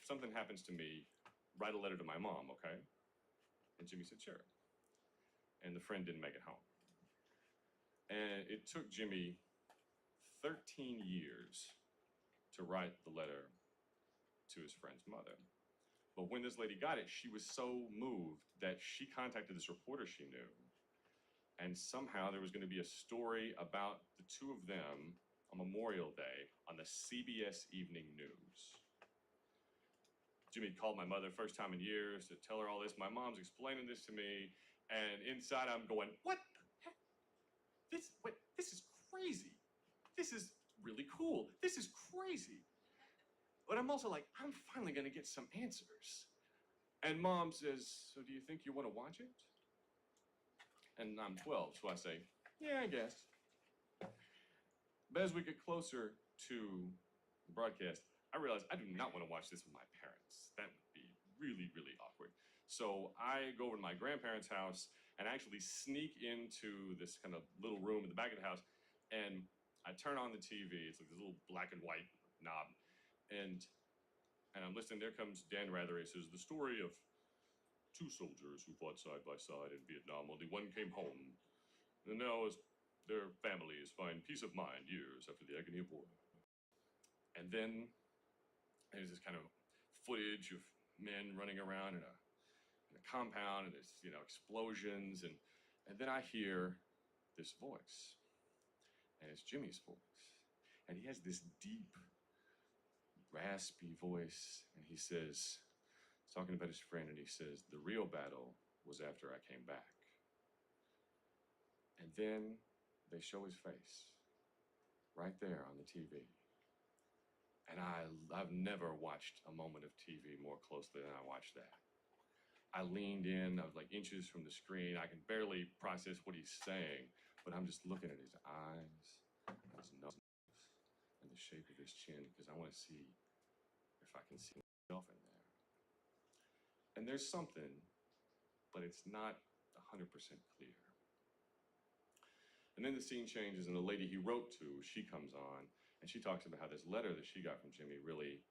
something happens to me, write a letter to my mom, okay? And Jimmy said, sure. And the friend didn't make it home. And it took Jimmy 13 years to write the letter to his friend's mother. But when this lady got it, she was so moved that she contacted this reporter she knew. And somehow there was going to be a story about the two of them on Memorial Day on the CBS Evening News. Jimmy called my mother first time in years to tell her all this. My mom's explaining this to me, and inside I'm going, what the heck? This is crazy. This is really cool. This is crazy. But I'm also like, I'm finally going to get some answers. And Mom says, so do you think you want to watch it? And I'm 12, so I say, yeah, I guess. But as we get closer to the broadcast, I realize I do not want to watch this with my parents. That would be really, really awkward. So I go over to my grandparents' house and actually sneak into this kind of little room in the back of the house, and I turn on the TV. It's like this little black and white knob, and I'm listening. There comes Dan Rather. He says, the story of two soldiers who fought side by side in Vietnam. Only one came home, and now their families find peace of mind years after the agony of war. And then there's this kind of footage of men running around in a compound, and there's explosions, and then I hear this voice, and it's Jimmy's voice, and he has this deep, raspy voice, and he says, he's talking about his friend, and he says, the real battle was after I came back. And then they show his face right there on the TV. And I've never watched a moment of TV more closely than I watched that. I leaned in, I was like inches from the screen. I can barely process what he's saying, but I'm just looking at his eyes, his nose, and the shape of his chin, because I want to see if I can see myself in there. And there's something, but it's not 100% clear. And then the scene changes, and the lady he wrote to, she comes on, and she talks about how this letter that she got from Jimmy really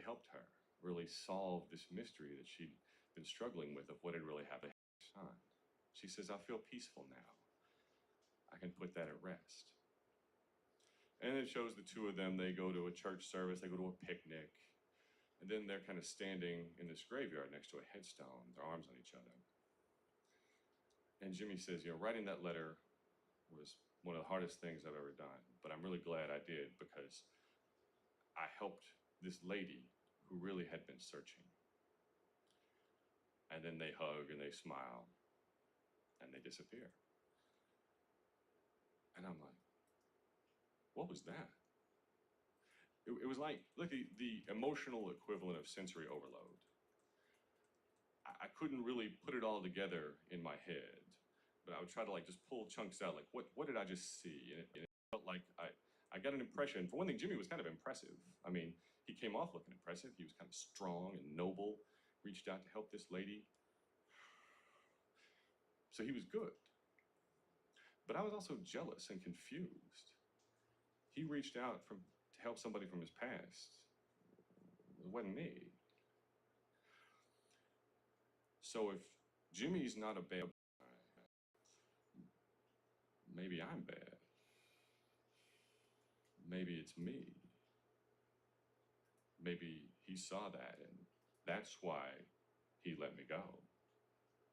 helped her, really solved this mystery that she'd been struggling with of what had really happened to her son. She says, I feel peaceful now. I can put that at rest. And it shows the two of them. They go to a church service, they go to a picnic, and then they're kind of standing in this graveyard next to a headstone, their arms on each other. And Jimmy says, writing that letter was one of the hardest things I've ever done, but I'm really glad I did, because I helped this lady who really had been searching. And then they hug and they smile and they disappear. And I'm like, what was that? It was like the emotional equivalent of sensory overload. I couldn't really put it all together in my head, but I would try to just pull chunks out, like what did I just see? And it felt like I got an impression. For one thing, Jimmy was kind of impressive. I mean, he came off looking impressive. He was kind of strong and noble, reached out to help this lady. So he was good. But I was also jealous and confused. He reached out to help somebody from his past. It wasn't me. So if Jimmy's not a bad guy, maybe I'm bad. Maybe it's me. Maybe he saw that, and that's why he let me go.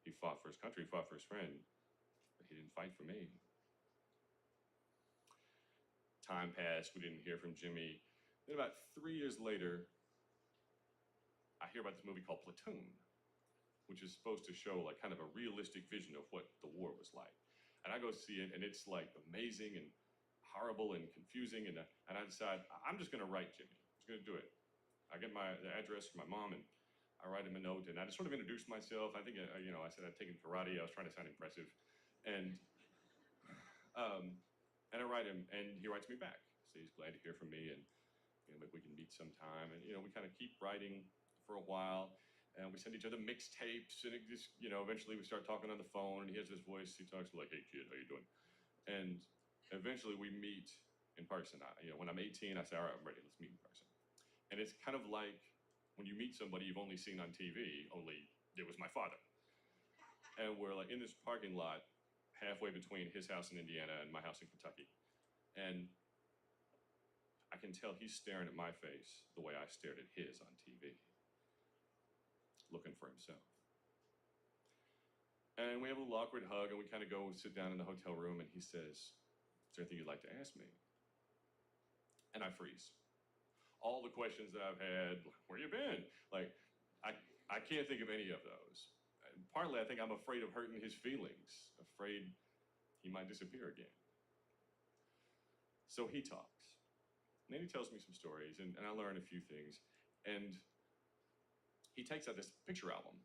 He fought for his country, he fought for his friend, but he didn't fight for me. Time passed, we didn't hear from Jimmy. Then about 3 years later, I hear about this movie called Platoon, which is supposed to show kind of a realistic vision of what the war was like. And I go see it, and it's amazing and horrible and confusing, and I decide, I'm just gonna write Jimmy. I'm just gonna do it. I get the address from my mom, and I write him a note, and I just sort of introduced myself. I think, I said I'd taken karate. I was trying to sound impressive. And I write him, and he writes me back. So he's glad to hear from me, and maybe we can meet sometime. And, we kind of keep writing for a while, and we send each other mixtapes, and it just, eventually we start talking on the phone, and he has this voice. He talks like, hey, kid, how you doing? And eventually we meet in person. When I'm 18, I say, all right, I'm ready. Let's meet in person. And it's kind of like when you meet somebody you've only seen on TV, only it was my father. And we're like in this parking lot halfway between his house in Indiana and my house in Kentucky. And I can tell he's staring at my face the way I stared at his on TV, looking for himself. And we have a little awkward hug, and we kind of go sit down in the hotel room, and he says, "Is there anything you'd like to ask me?" And I freeze. All the questions that I've had, where you been? Like, I can't think of any of those. And partly, I think I'm afraid of hurting his feelings, afraid he might disappear again. So he talks. And then he tells me some stories, and I learn a few things. And he takes out this picture album,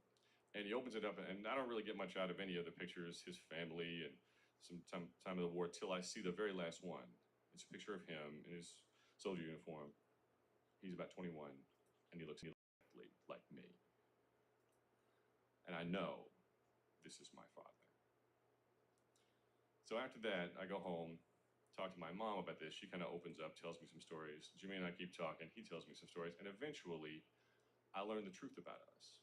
and he opens it up, and I don't really get much out of any of the pictures, his family, and some time of the war, till I see the very last one. It's a picture of him in his soldier uniform. He's about 21, and he looks exactly like me. And I know this is my father. So after that, I go home, talk to my mom about this. She kind of opens up, tells me some stories. Jimmy and I keep talking. He tells me some stories. And eventually, I learned the truth about us.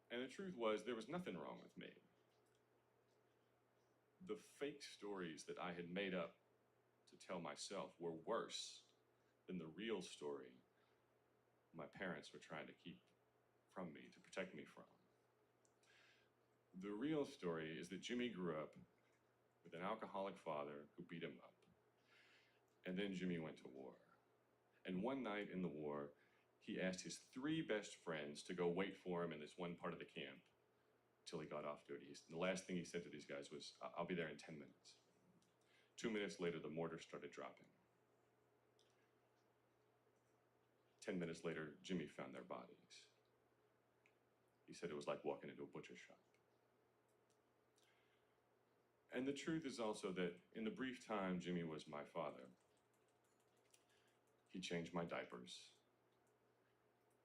And the truth was, there was nothing wrong with me. The fake stories that I had made up to tell myself were worse than the real story my parents were trying to keep from me, to protect me from. The real story is that Jimmy grew up with an alcoholic father who beat him up. And then Jimmy went to war. And one night in the war, he asked his 3 best friends to go wait for him in this one part of the camp till he got off duty. The last thing he said to these guys was, "I'll be there in 10 minutes." 2 minutes later, the mortar started dropping. 10 minutes later, Jimmy found their bodies. He said it was like walking into a butcher shop. And the truth is also that in the brief time Jimmy was my father, he changed my diapers.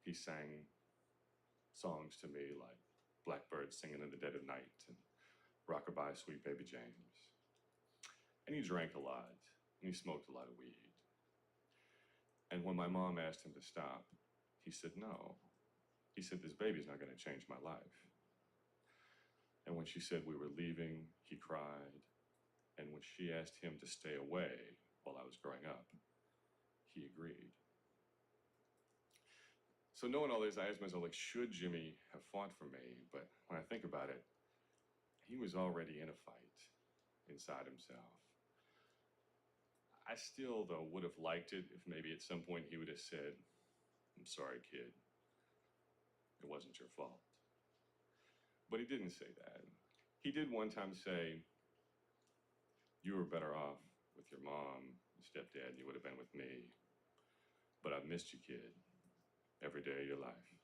He sang songs to me like Blackbird Singing in the Dead of Night and Rockabye Sweet Baby James. And he drank a lot, and he smoked a lot of weed. And when my mom asked him to stop, he said no. He said, "This baby's not going to change my life." And when she said we were leaving, he cried. And when she asked him to stay away while I was growing up, he agreed. So knowing all this, I asked myself, like, should Jimmy have fought for me? But when I think about it, he was already in a fight inside himself. I still, though, would have liked it if maybe at some point he would have said, "I'm sorry, kid. It wasn't your fault." But he didn't say that. He did one time say, "You were better off with your mom and stepdad than you would have been with me. But I've missed you, kid, every day of your life."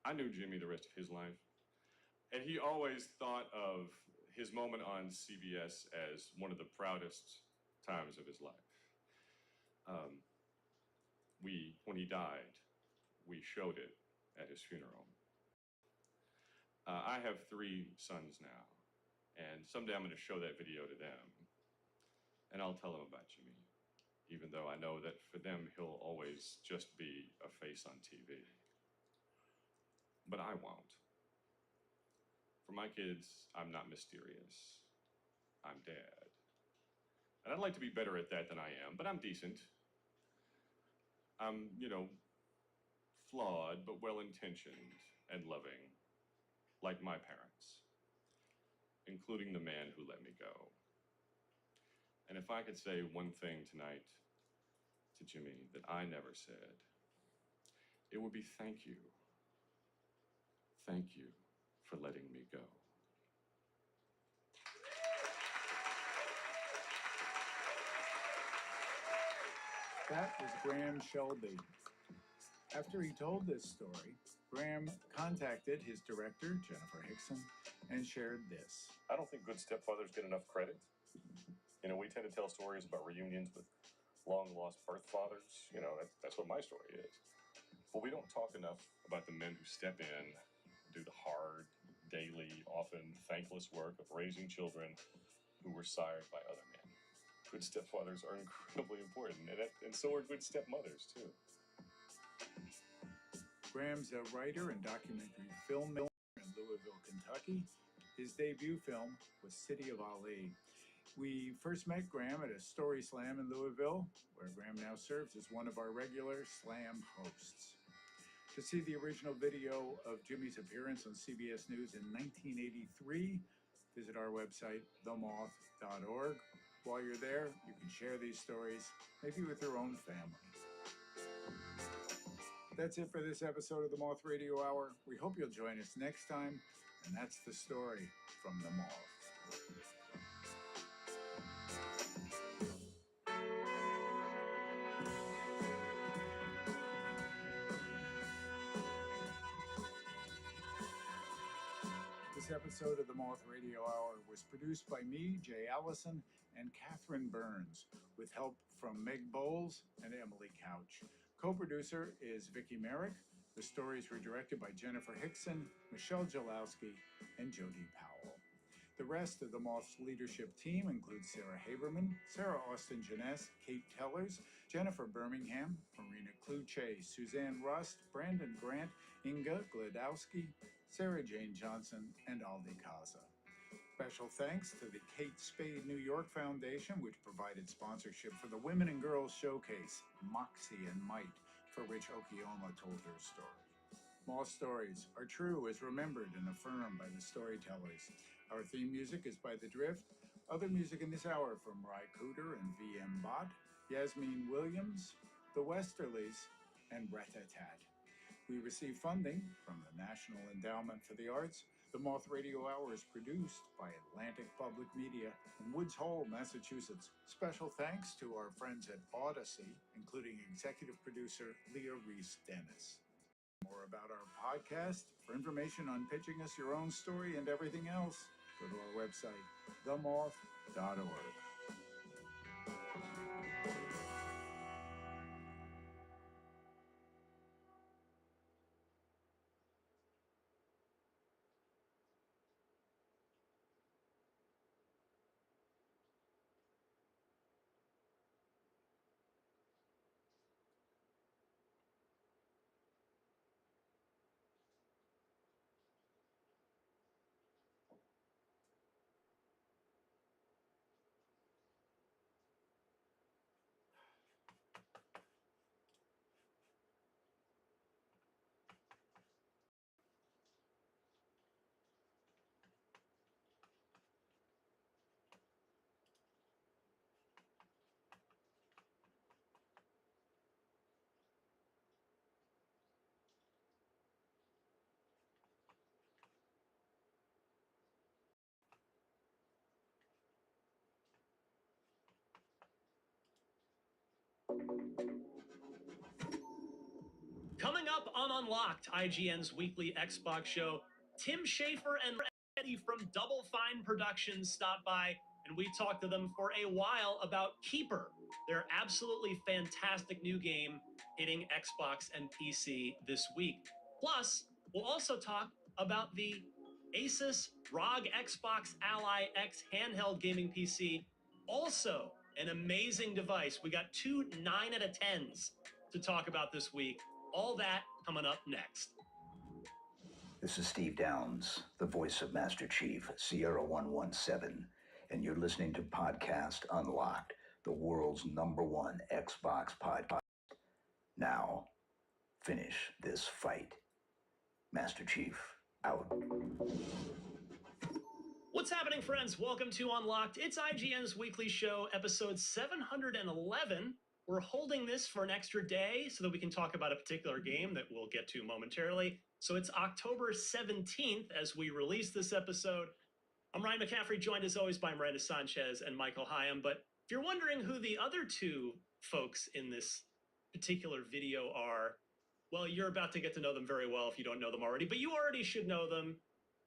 I knew Jimmy the rest of his life, and he always thought of his moment on CBS as one of the proudest times of his life. When he died, we showed it at his funeral. I have 3 sons now, and someday I'm going to show that video to them, and I'll tell them about Jimmy, even though I know that for them he'll always just be a face on TV. But I won't. For my kids, I'm not mysterious. I'm Dad. And I'd like to be better at that than I am, but I'm decent. I'm, flawed, but well-intentioned and loving, like my parents, including the man who let me go. And if I could say one thing tonight to Jimmy that I never said, it would be thank you. Thank you for letting me go. That was Graham Shelby. After he told this story, Graham contacted his director, Jennifer Hickson, and shared this. I don't think good stepfathers get enough credit. We tend to tell stories about reunions with long-lost birth fathers. That's what my story is. But we don't talk enough about the men who step in, do the hard, daily, often thankless work of raising children who were sired by other men. Good stepfathers are incredibly important, and so are good stepmothers, too. Graham's a writer and documentary filmmaker in Louisville, Kentucky. His debut film was City of Ali. We first met Graham at a Story Slam in Louisville, where Graham now serves as one of our regular Slam hosts. To see the original video of Jimmy's appearance on CBS News in 1983, visit our website, themoth.org. While you're there, you can share these stories, maybe with your own family. That's it for this episode of the Moth Radio Hour. We hope you'll join us next time, and that's the story from the Moth. This episode of the Moth Radio Hour was produced by me, Jay Allison, and Catherine Burns, with help from Meg Bowles and Emily Couch. Co-producer is Vicki Merrick. The stories were directed by Jennifer Hickson, Michelle Jalowski, and Jody Powell. The rest of the Moth's leadership team includes Sarah Haberman, Sarah Austin Jeunesse, Kate Tellers, Jennifer Birmingham, Marina Kluche, Suzanne Rust, Brandon Grant, Inga Gladowski, Sarah Jane Johnson, and Aldi Kaza. Special thanks to the Kate Spade New York Foundation, which provided sponsorship for the Women and Girls Showcase, Moxie and Might, for which Okioma told her story. Moth stories are true as remembered and affirmed by the storytellers. Our theme music is by The Drift. Other music in this hour from Ry Cooter and VM Bott, Yasmin Williams, The Westerlies, and Rat-a-tat. We receive funding from the National Endowment for the Arts. The Moth Radio Hour is produced by Atlantic Public Media in Woods Hole, Massachusetts. Special thanks to our friends at Odyssey, including executive producer Leah Reese-Dennis. More about our podcast, for information on pitching us your own story and everything else, go to our website, themoth.org. Coming up on Unlocked, IGN's weekly Xbox show, Tim Schafer and Eddie from Double Fine Productions stopped by, and we talked to them for a while about Keeper, their absolutely fantastic new game hitting Xbox and PC this week. Plus, we'll also talk about the Asus ROG Xbox Ally X handheld gaming PC, also an amazing device. We got 2 9 out of 10s to talk about this week. All that coming up next. This is Steve Downs, the voice of Master Chief, Sierra 117, and you're listening to Podcast Unlocked, the world's #1 Xbox podcast. Now, finish this fight. Master Chief, out. What's happening, friends? Welcome to Unlocked. It's IGN's weekly show, episode 711. We're holding this for an extra day so that we can talk about a particular game that we'll get to momentarily. So it's October 17th as we release this episode. I'm Ryan McCaffrey, joined as always by Miranda Sanchez and Michael Hyam. But if you're wondering who the other two folks in this particular video are, well, you're about to get to know them very well if you don't know them already, but you already should know them.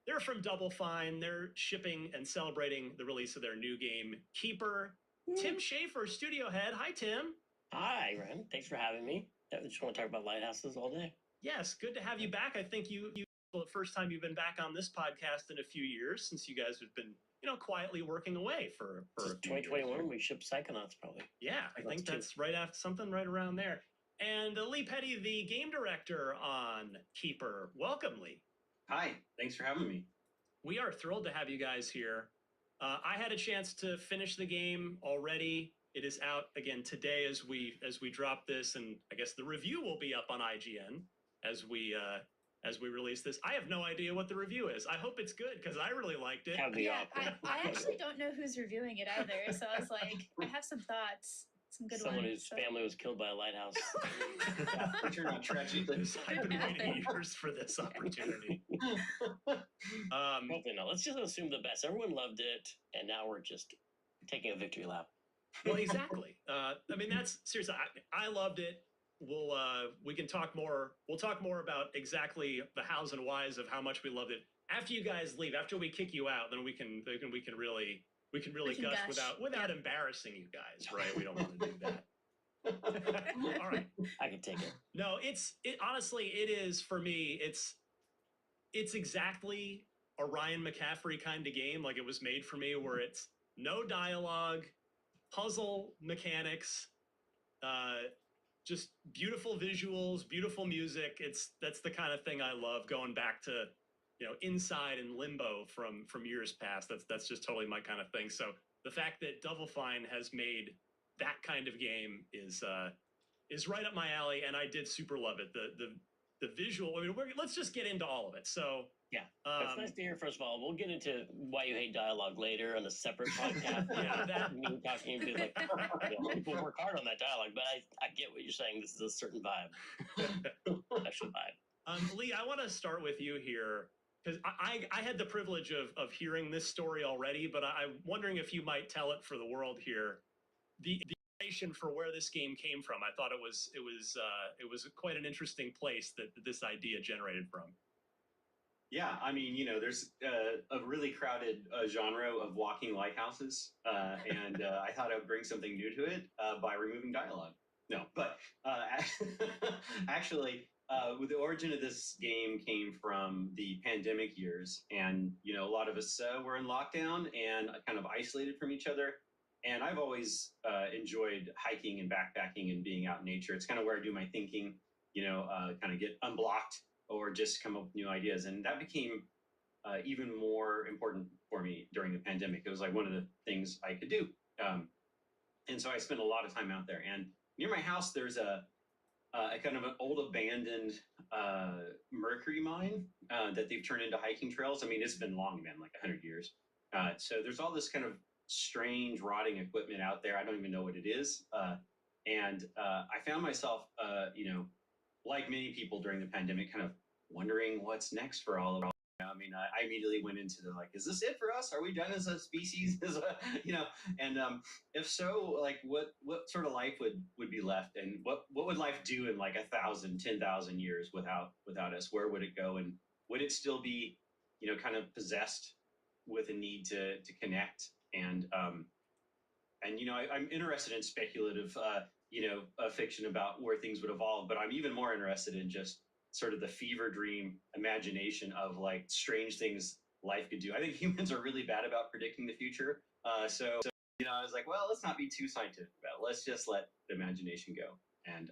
They're from Double Fine. They're shipping and celebrating the release of their new game, Keeper. Tim Schafer, studio head. Hi, Tim. Hi, Ren. Thanks for having me. I just want to talk about lighthouses all day. Yes, good to have you back. I think you the first time you've been back on this podcast in a few years, since you guys have been, quietly working away for Since 2021, we shipped Psychonauts probably. Yeah, I think that's right after something right around there. and Lee Petty, the game director on Keeper. Welcome, Lee. Hi, thanks for having me. We are thrilled to have you guys here. I had a chance to finish the game already. It is out again today as we drop this, and I guess the review will be up on IGN as we release this. I have no idea what the review is. I hope it's good because I really liked it. That'd be Yeah, awkward. I actually don't know who's reviewing it either. So I was like, I have some thoughts, some good Someone ones. whose so- family was killed by a lighthouse. You're not tragic. I've been waiting years for this opportunity. Hopefully not. Let's just assume the best. Everyone loved it, and now we're just taking a victory lap. Well, exactly. I mean, that's seriously. I loved it. We can talk more. We'll talk more about exactly the hows and whys of how much we loved it after you guys leave. After we kick you out, then we can really We can gush gush. without embarrassing you guys, right? We don't want to do that. All right. I can take it. No, honestly, it is for me. It's exactly a Ryan McCaffrey kind of game. Like it was made for me, where it's no dialogue, puzzle mechanics, just beautiful visuals, beautiful music. That's the kind of thing I love. Going back to Inside and Limbo from years past. That's just totally my kind of thing. So the fact that Double Fine has made that kind of game is right up my alley, and I did super love it. The visual. I mean, let's just get into all of it. So Yeah, that's nice to hear. First of all, we'll get into why you hate dialogue later on a separate podcast. Yeah, that- me talking to like people work hard on that dialogue, but I get what you're saying. This is a certain vibe, special vibe. Lee, I want to start with you here because I had the privilege of hearing this story already, but I'm wondering if you might tell it for the world here. The inspiration for where this game came from. I thought it was quite an interesting place that this idea generated from. Yeah, I mean, there's a really crowded genre of walking lighthouses, and I thought I would bring something new to it by removing dialogue. No, but actually, with the origin of this game came from the pandemic years, and a lot of us were in lockdown and kind of isolated from each other. And I've always enjoyed hiking and backpacking and being out in nature. It's kind of where I do my thinking, kind of get unblocked or just come up with new ideas. And that became even more important for me during the pandemic. It was like one of the things I could do. And so I spent a lot of time out there. And near my house, there's a kind of an old abandoned mercury mine that they've turned into hiking trails. I mean, it's been long, man, like 100 years. So there's all this kind of strange rotting equipment out there. I don't even know what it is. And I found myself, like many people during the pandemic, kind of wondering what's next for all of it. I mean, I immediately went into the is this it for us? Are we done as a species? And if so, like what sort of life would be left, and what would life do in like 1,000, 10,000 years without us? Where would it go, and would it still be, kind of possessed with a need to connect? And I'm interested in speculative, fiction about where things would evolve, but I'm even more interested in just sort of the fever dream imagination of like strange things life could do. I think humans are really bad about predicting the future. So I was like, well, let's not be too scientific about it. Let's just let the imagination go. And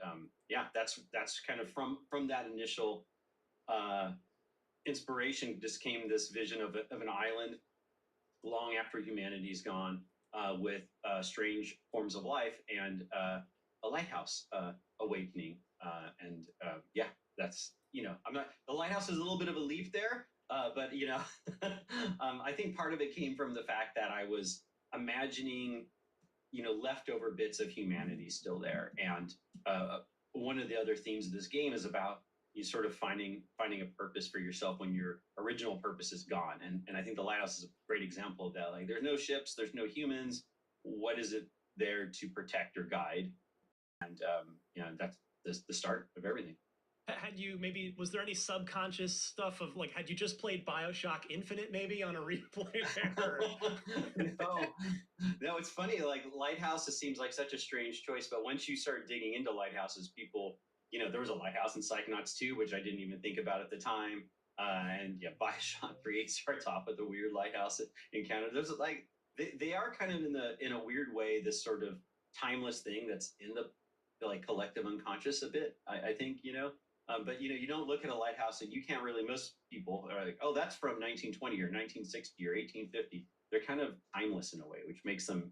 that's kind of from that initial inspiration just came this vision of an island long after humanity's gone, with strange forms of life and a lighthouse awakening. That's, the lighthouse is a little bit of a leap there, but I think part of it came from the fact that I was imagining, leftover bits of humanity still there. And one of the other themes of this game is about you sort of finding a purpose for yourself when your original purpose is gone. And I think the lighthouse is a great example of that. Like there's no ships, there's no humans. What is it there to protect or guide? And that's the start of everything. Was there any subconscious stuff of like, had you just played BioShock Infinite maybe on a replay there? No, it's funny. Like lighthouses seems like such a strange choice, but once you start digging into lighthouses, people, there was a lighthouse in Psychonauts 2, which I didn't even think about at the time. BioShock 3 starts off with a weird lighthouse encounter. There's like, they are kind of in a weird way, this sort of timeless thing that's in the like collective unconscious a bit. I think, but you don't look at a lighthouse and you can't really, most people are like, oh, that's from 1920 or 1960 or 1850. They're kind of timeless in a way, which makes them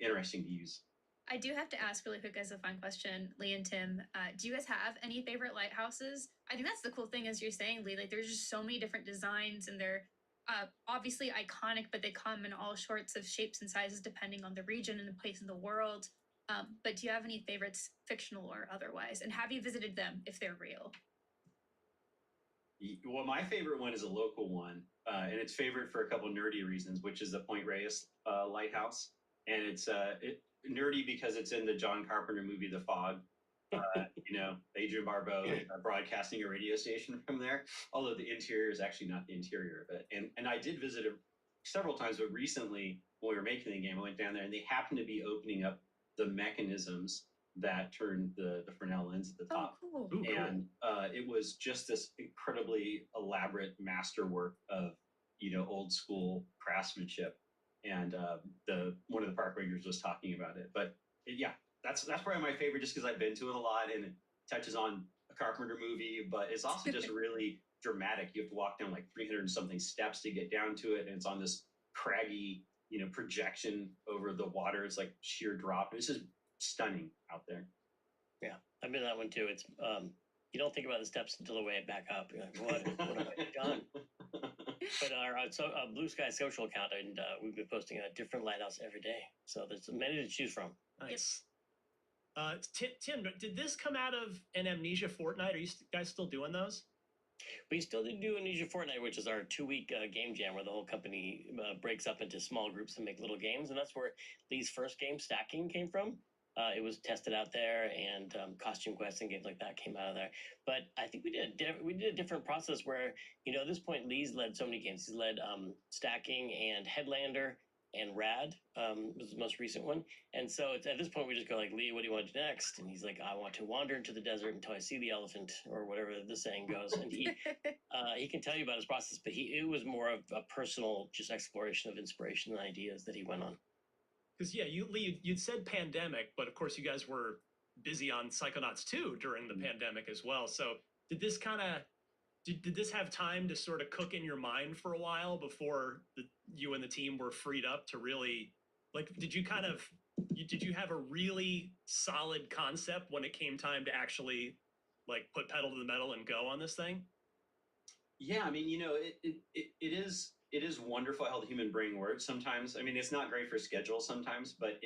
interesting to use. I do have to ask really quick as a fun question, Lee and Tim. Do you guys have any favorite lighthouses? I think that's the cool thing, as you're saying, Lee. Like, there's just so many different designs, and they're obviously iconic, but they come in all sorts of shapes and sizes depending on the region and the place in the world. But do you have any favorites, fictional or otherwise? And have you visited them if they're real? Well, my favorite one is a local one, and it's favorite for a couple nerdy reasons, which is the Point Reyes lighthouse, and it's nerdy because it's in the John Carpenter movie The Fog. Adrian Barbeau broadcasting a radio station from there, although the interior is actually not the interior of it. And I did visit it several times, but recently when we were making the game, I went down there and they happened to be opening up the mechanisms that turned the Fresnel lens at the top. Oh, cool. Ooh, cool. And it was just this incredibly elaborate masterwork of old school craftsmanship. And one of the park rangers was talking about it. But that's probably my favorite, just because I've been to it a lot and it touches on a Carpenter movie, but it's also just really dramatic. You have to walk down like 300 and something steps to get down to it, and it's on this craggy projection over the water. It's like sheer drop. It's just stunning out there. Yeah, I've been to that one too. It's you don't think about the steps until the way back up. You're like, what have I done? But our Blue Sky social account, and we've been posting a different lighthouse every day. So there's many to choose from. Nice. Tim, did this come out of an Amnesia Fortnite? Are you guys still doing those? We still do Amnesia Fortnite, which is our 2-week game jam where the whole company breaks up into small groups and make little games. And that's where Lee's first game, Stacking, came from. It was tested out there, and Costume Quest and games like that came out of there. But I think we did a different process where, at this point, Lee's led so many games. He's led Stacking and Headlander and Rad was the most recent one. And so it's, at this point, we just go like, Lee, what do you want to do next? And he's like, I want to wander into the desert until I see the elephant, or whatever the saying goes. And he can tell you about his process, but it was more of a personal just exploration of inspiration and ideas that he went on. Because Lee, you'd said pandemic, but of course you guys were busy on Psychonauts 2 during the pandemic as well. So did this did this have time to sort of cook in your mind for a while before you and the team were freed up to really, like, did you have a really solid concept when it came time to actually like put pedal to the metal and go on this thing? Yeah, I mean, it is wonderful how the human brain works sometimes. I mean, it's not great for schedule sometimes, but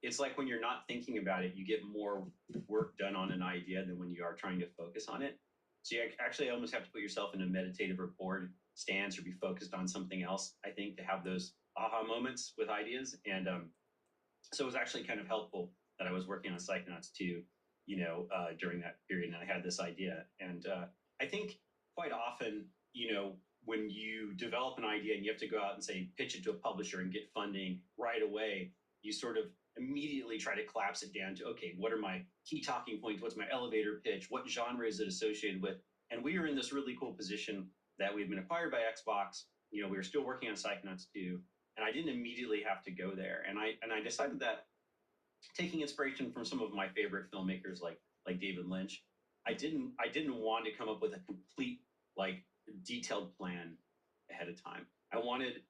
it's like when you're not thinking about it, you get more work done on an idea than when you are trying to focus on it. So you actually almost have to put yourself in a meditative or bored stance or be focused on something else, I think, to have those aha moments with ideas. And so it was actually kind of helpful that I was working on Psychonauts 2, during that period, and I had this idea. And I think quite often, when you develop an idea and you have to go out and say, pitch it to a publisher and get funding right away, you sort of immediately try to collapse it down to, okay, what are my key talking points? What's my elevator pitch? What genre is it associated with? And we were in this really cool position that we had been acquired by Xbox. We were still working on Psychonauts 2, and I didn't immediately have to go there. And I decided that, taking inspiration from some of my favorite filmmakers like David Lynch, I didn't want to come up with a complete, like, detailed plan ahead of time. I wanted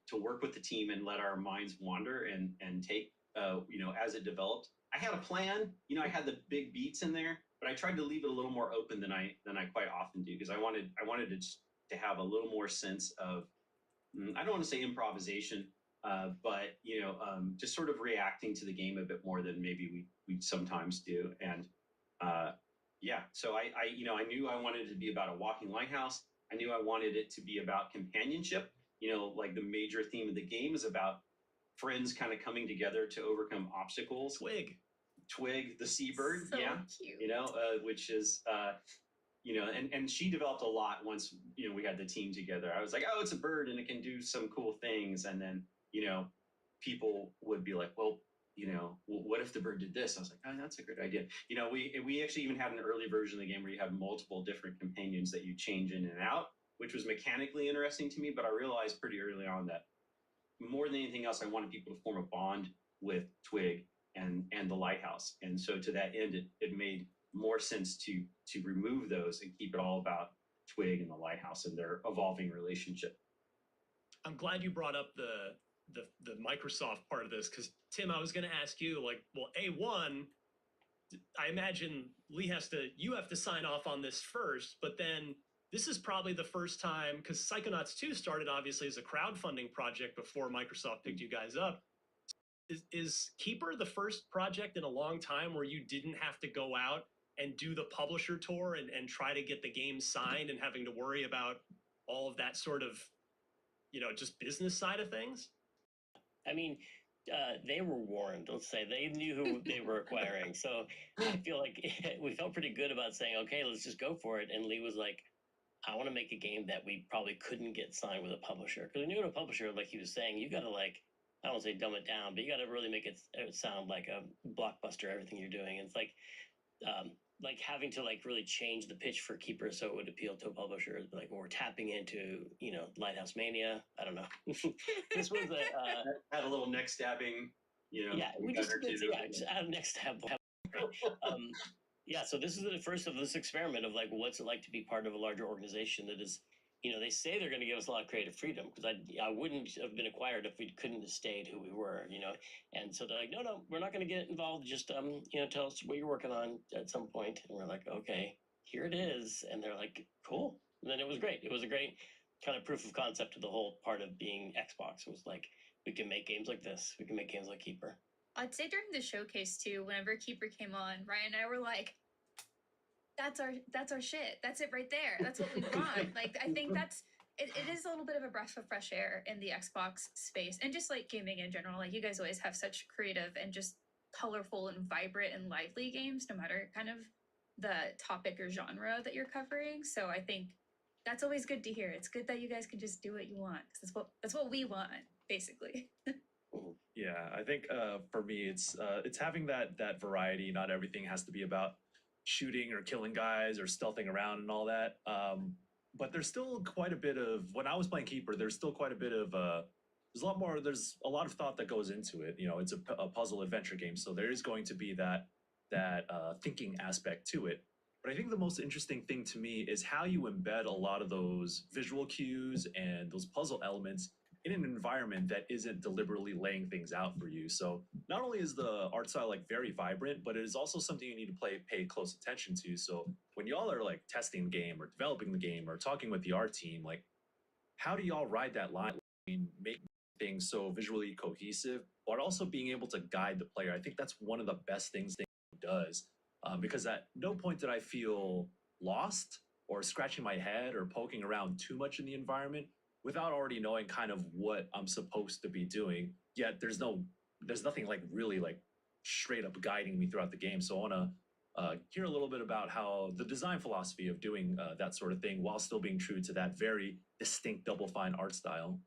to work with the team and let our minds wander and take as it developed. I had a plan, I had the big beats in there, but I tried to leave it a little more open than I quite often do, because I wanted to have a little more sense of, I don't want to say improvisation, but just sort of reacting to the game a bit more than maybe we sometimes do. And so I knew I wanted it to be about a walking lighthouse. I knew I wanted it to be about companionship. Like the major theme of the game is about friends kind of coming together to overcome obstacles. Twig, the seabird, So yeah, cute. which is, and she developed a lot once, we had the team together. I was like, oh, it's a bird and it can do some cool things. And then, people would be like, well, what if the bird did this? I was like, oh, that's a good idea. We actually even had an early version of the game where you have multiple different companions that you change in and out, which was mechanically interesting to me. But I realized pretty early on that more than anything else, I wanted people to form a bond with Twig. and the lighthouse. And so to that end, it made more sense to remove those and keep it all about Twig and the lighthouse and their evolving relationship. I'm glad you brought up the Microsoft part of this, because Tim, I was going to ask you, like, well, A1, I imagine you have to sign off on this first, but then this is probably the first time, because Psychonauts 2 started obviously as a crowdfunding project before Microsoft picked you guys up. Is Keeper the first project in a long time where you didn't have to go out and do the publisher tour and try to get the game signed and having to worry about all of that sort of, just business side of things? I mean, they were warned. Let's say they knew who they were acquiring. So I feel like we felt pretty good about saying, okay, let's just go for it. And Lee was like, I want to make a game that we probably couldn't get signed with a publisher. Because we knew a publisher, like he was saying, you got to I don't want to say dumb it down, but you got to really make it sound like a blockbuster, everything you're doing. And it's like having to really change the pitch for Keeper so it would appeal to a publisher. Like we're tapping into, Lighthouse Mania. I don't know. This was Had a little neck stabbing, Yeah, we just add next step. Yeah, so this is the first of this experiment of what's it like to be part of a larger organization that is, they say they're going to give us a lot of creative freedom, because I wouldn't have been acquired if we couldn't have stayed who we were, and so they're like, no, we're not going to get involved. Just tell us what you're working on at some point, and we're like, okay, here it is, and they're like, cool. And then it was great. It was a great kind of proof of concept of the whole part of being Xbox. It was like, we can make games like this. We can make games like Keeper. I'd say during the showcase too, whenever Keeper came on, Ryan and I were like, that's our shit. That's it right there. That's what we want. I think it is a little bit of a breath of fresh air in the Xbox space, and just gaming in general. You guys always have such creative and just colorful and vibrant and lively games, no matter kind of the topic or genre that you're covering. So I think that's always good to hear. It's good that you guys can just do what you want, because that's what we want, basically. Yeah, I think for me, it's having that variety. Not everything has to be about shooting or killing guys or stealthing around and all that. But there's still quite a bit of, when I was playing Keeper, there's still quite a bit of, there's a lot of thought that goes into it. It's a puzzle adventure game, so there is going to be that thinking aspect to it. But I think the most interesting thing to me is how you embed a lot of those visual cues and those puzzle elements in an environment that isn't deliberately laying things out for you. So not only is the art style very vibrant, but it is also something you need to pay close attention to. So when y'all are testing the game or developing the game or talking with the art team, how do y'all ride that line between making things so visually cohesive, but also being able to guide the player? I think that's one of the best things the game does, because at no point did I feel lost or scratching my head or poking around too much in the environment without already knowing kind of what I'm supposed to be doing. Yet there's nothing really straight up guiding me throughout the game. So I want to hear a little bit about how the design philosophy of doing that sort of thing while still being true to that very distinct Double Fine art style.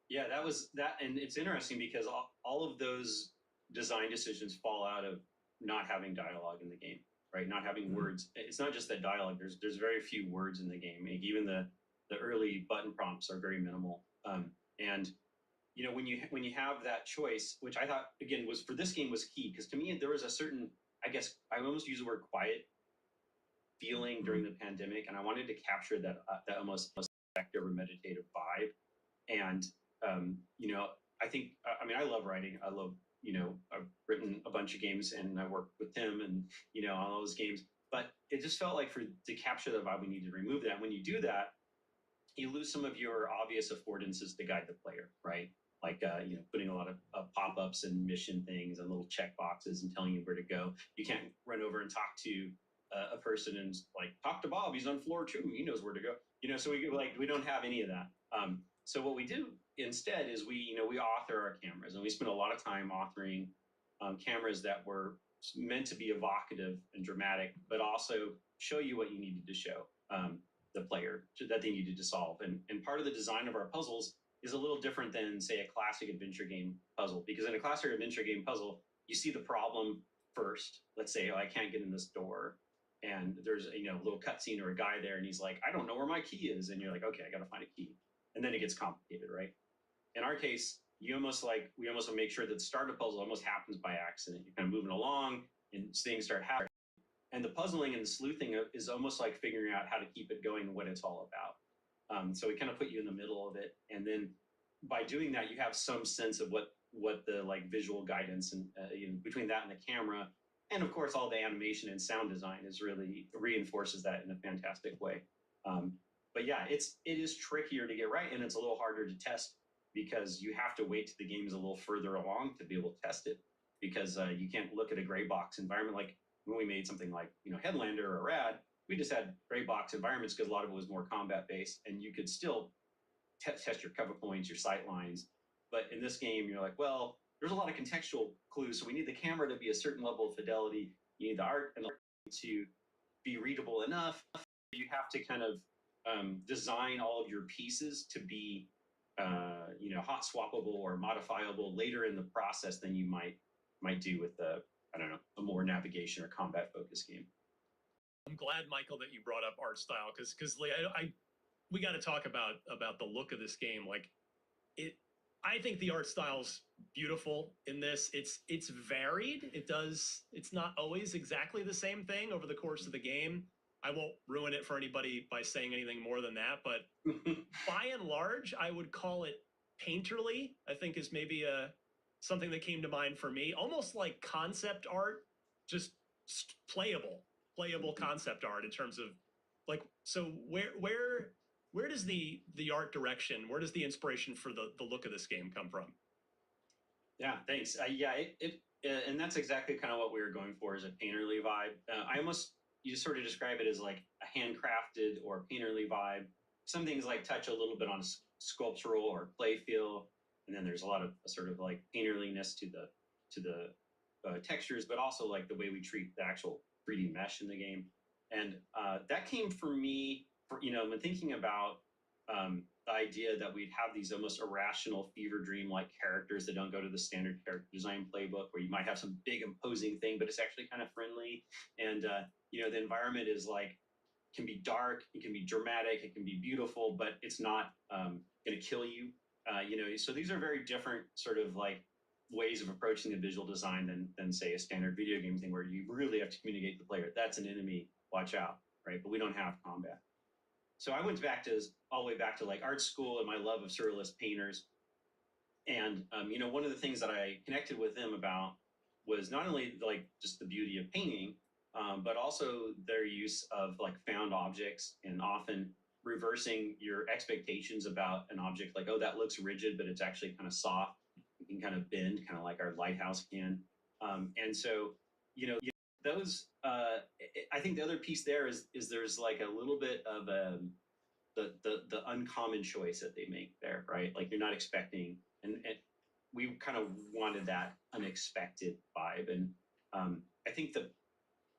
Yeah, that was that. And it's interesting because all of those design decisions fall out of not having dialogue in the game, right? Not having words. It's not just that dialogue. There's very few words in the game. Even the early button prompts are very minimal. And when you have that choice, which I thought again was for this game was key, because to me there was a certain, I guess I almost use the word quiet feeling during the pandemic, and I wanted to capture that almost effective or meditative vibe. And I think I love writing. I love I've written a bunch of games and I worked with Tim and on all those games, but it just felt like to capture the vibe we needed to remove that. When you do that, you lose some of your obvious affordances to guide the player, right? Putting a lot of pop-ups and mission things and little check boxes and telling you where to go. You can't run over and talk to a person and talk to Bob. He's on floor 2. He knows where to go. So we don't have any of that. So what we do instead is we author our cameras, and we spend a lot of time authoring cameras that were meant to be evocative and dramatic, but also show you what you needed to show the player that they needed to solve. And part of the design of our puzzles is a little different than, say, a classic adventure game puzzle, because in a classic adventure game puzzle, you see the problem first. Let's say, I can't get in this door, and there's a little cutscene or a guy there, and he's like, I don't know where my key is, and you're like, okay, I got to find a key, and then it gets complicated, right? In our case, we almost make sure that the start of puzzle almost happens by accident. You're kind of moving along and things start happening. And the puzzling and the sleuthing is almost like figuring out how to keep it going and what it's all about. So we kind of put you in the middle of it, and then by doing that, you have some sense of what the like visual guidance and between that and the camera, and of course all the animation and sound design is really reinforces that in a fantastic way. But yeah, it is trickier to get right, and it's a little harder to test because you have to wait till the game is a little further along to be able to test it, because you can't look at a gray box environment like when we made something like Headlander or Rad. We just had gray box environments because a lot of it was more combat based, and you could still test your cover points, your sight lines. But in this game, you're like, well, there's a lot of contextual clues, so we need the camera to be a certain level of fidelity. You need the art and to be readable enough. You have to kind of design all of your pieces to be, hot swappable or modifiable later in the process than you might do with a more navigation or combat focused game. I'm glad, Michael, that you brought up art style because we got to talk about the look of this game. Like I think the art style's beautiful in this. It's varied. It's not always exactly the same thing over the course of the game. I won't ruin it for anybody by saying anything more than that, but by and large, I would call it painterly. I think is maybe something that came to mind for me. Almost like concept art, just playable concept art in terms of like, so where does the art direction, where does the inspiration for the look of this game come from? Yeah, thanks. And that's exactly kind of what we were going for, is a painterly vibe. You sort of describe it as like a handcrafted or painterly vibe. Some things like touch a little bit on sculptural or play feel, and then there's a lot of sort of like painterliness to the textures, but also like the way we treat the actual 3D mesh in the game. And that came for me, when thinking about the idea that we'd have these almost irrational fever dream-like characters that don't go to the standard character design playbook, where you might have some big imposing thing, but it's actually kind of friendly. And, the environment is like, can be dark, it can be dramatic, it can be beautiful, but it's not going to kill you. So these are very different sort of like ways of approaching the visual design than say a standard video game thing where you really have to communicate to the player, that's an enemy, watch out, right? But we don't have combat. So I went all the way back to like art school and my love of surrealist painters. And, one of the things that I connected with them about was not only like just the beauty of painting, but also their use of like found objects and often reversing your expectations about an object, like, oh, that looks rigid, but it's actually kind of soft. It can kind of bend, kind of like our lighthouse can. And so, those, I think the other piece there is there's like a little bit of the uncommon choice that they make there, right? Like you're not expecting, and we kind of wanted that unexpected vibe. And I think the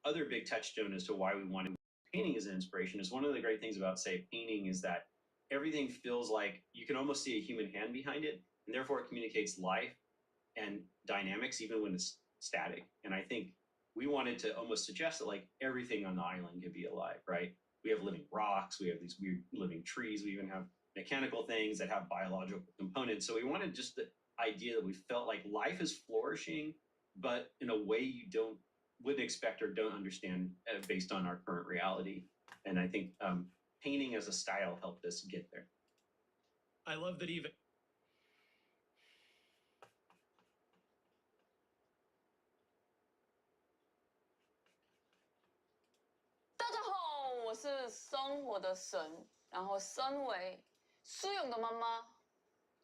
other big touchstone as to why we wanted painting as an inspiration is one of the great things about, say, painting is that everything feels like you can almost see a human hand behind it, and therefore it communicates life and dynamics even when it's static. And I think we wanted to almost suggest that like everything on the island could be alive, right? We have living rocks, we have these weird living trees, we even have mechanical things that have biological components. So we wanted just the idea that we felt like life is flourishing, but in a way you wouldn't expect or don't understand based on our current reality. And I think painting as a style helped us get there. I love that even. 大家好，我是生活的神，然后身为苏勇的妈妈，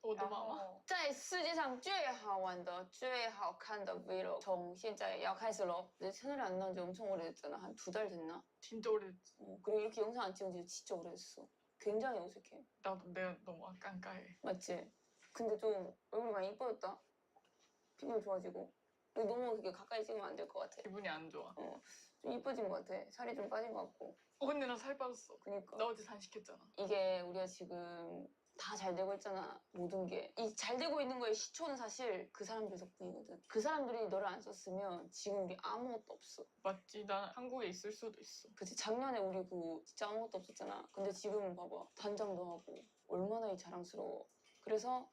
我的妈妈。然后在世界上最好玩的、最好看的 vlog 从现在要开始喽。내 채널에 안 나온 지 엄청 오래됐잖아. 한 2달 됐나? 진짜 오래됐지. 그리고 이렇게 영상 안 찍은 지 진짜 오래됐어. 굉장히 어색해. 나도 내가 너무 깐까해. 맞지? 근데 좀 얼굴이 많이 이뻐졌다. 피부 좋아지고. 근데 너무 그게 가까이 찍으면 안 될 것 같아. 기분이 안 좋아. 좀 이뻐진 것 같아. 살이 좀 빠진 것 같고. 근데 나 살 빠졌어. 그니까. 나 어제 단식했잖아. 이게 우리가 지금 다 잘 되고 있잖아. 모든 게. 이 잘 되고 있는 거의 시초는 사실 그 사람들 덕분이거든. 그 사람들이 너를 안 썼으면 지금 우리 아무것도 없어. 맞지? 난 한국에 있을 수도 있어. 그치? 작년에 우리 진짜 아무것도 없었잖아. 근데 지금은 봐봐. 단장도 하고. 얼마나 이 자랑스러워. 그래서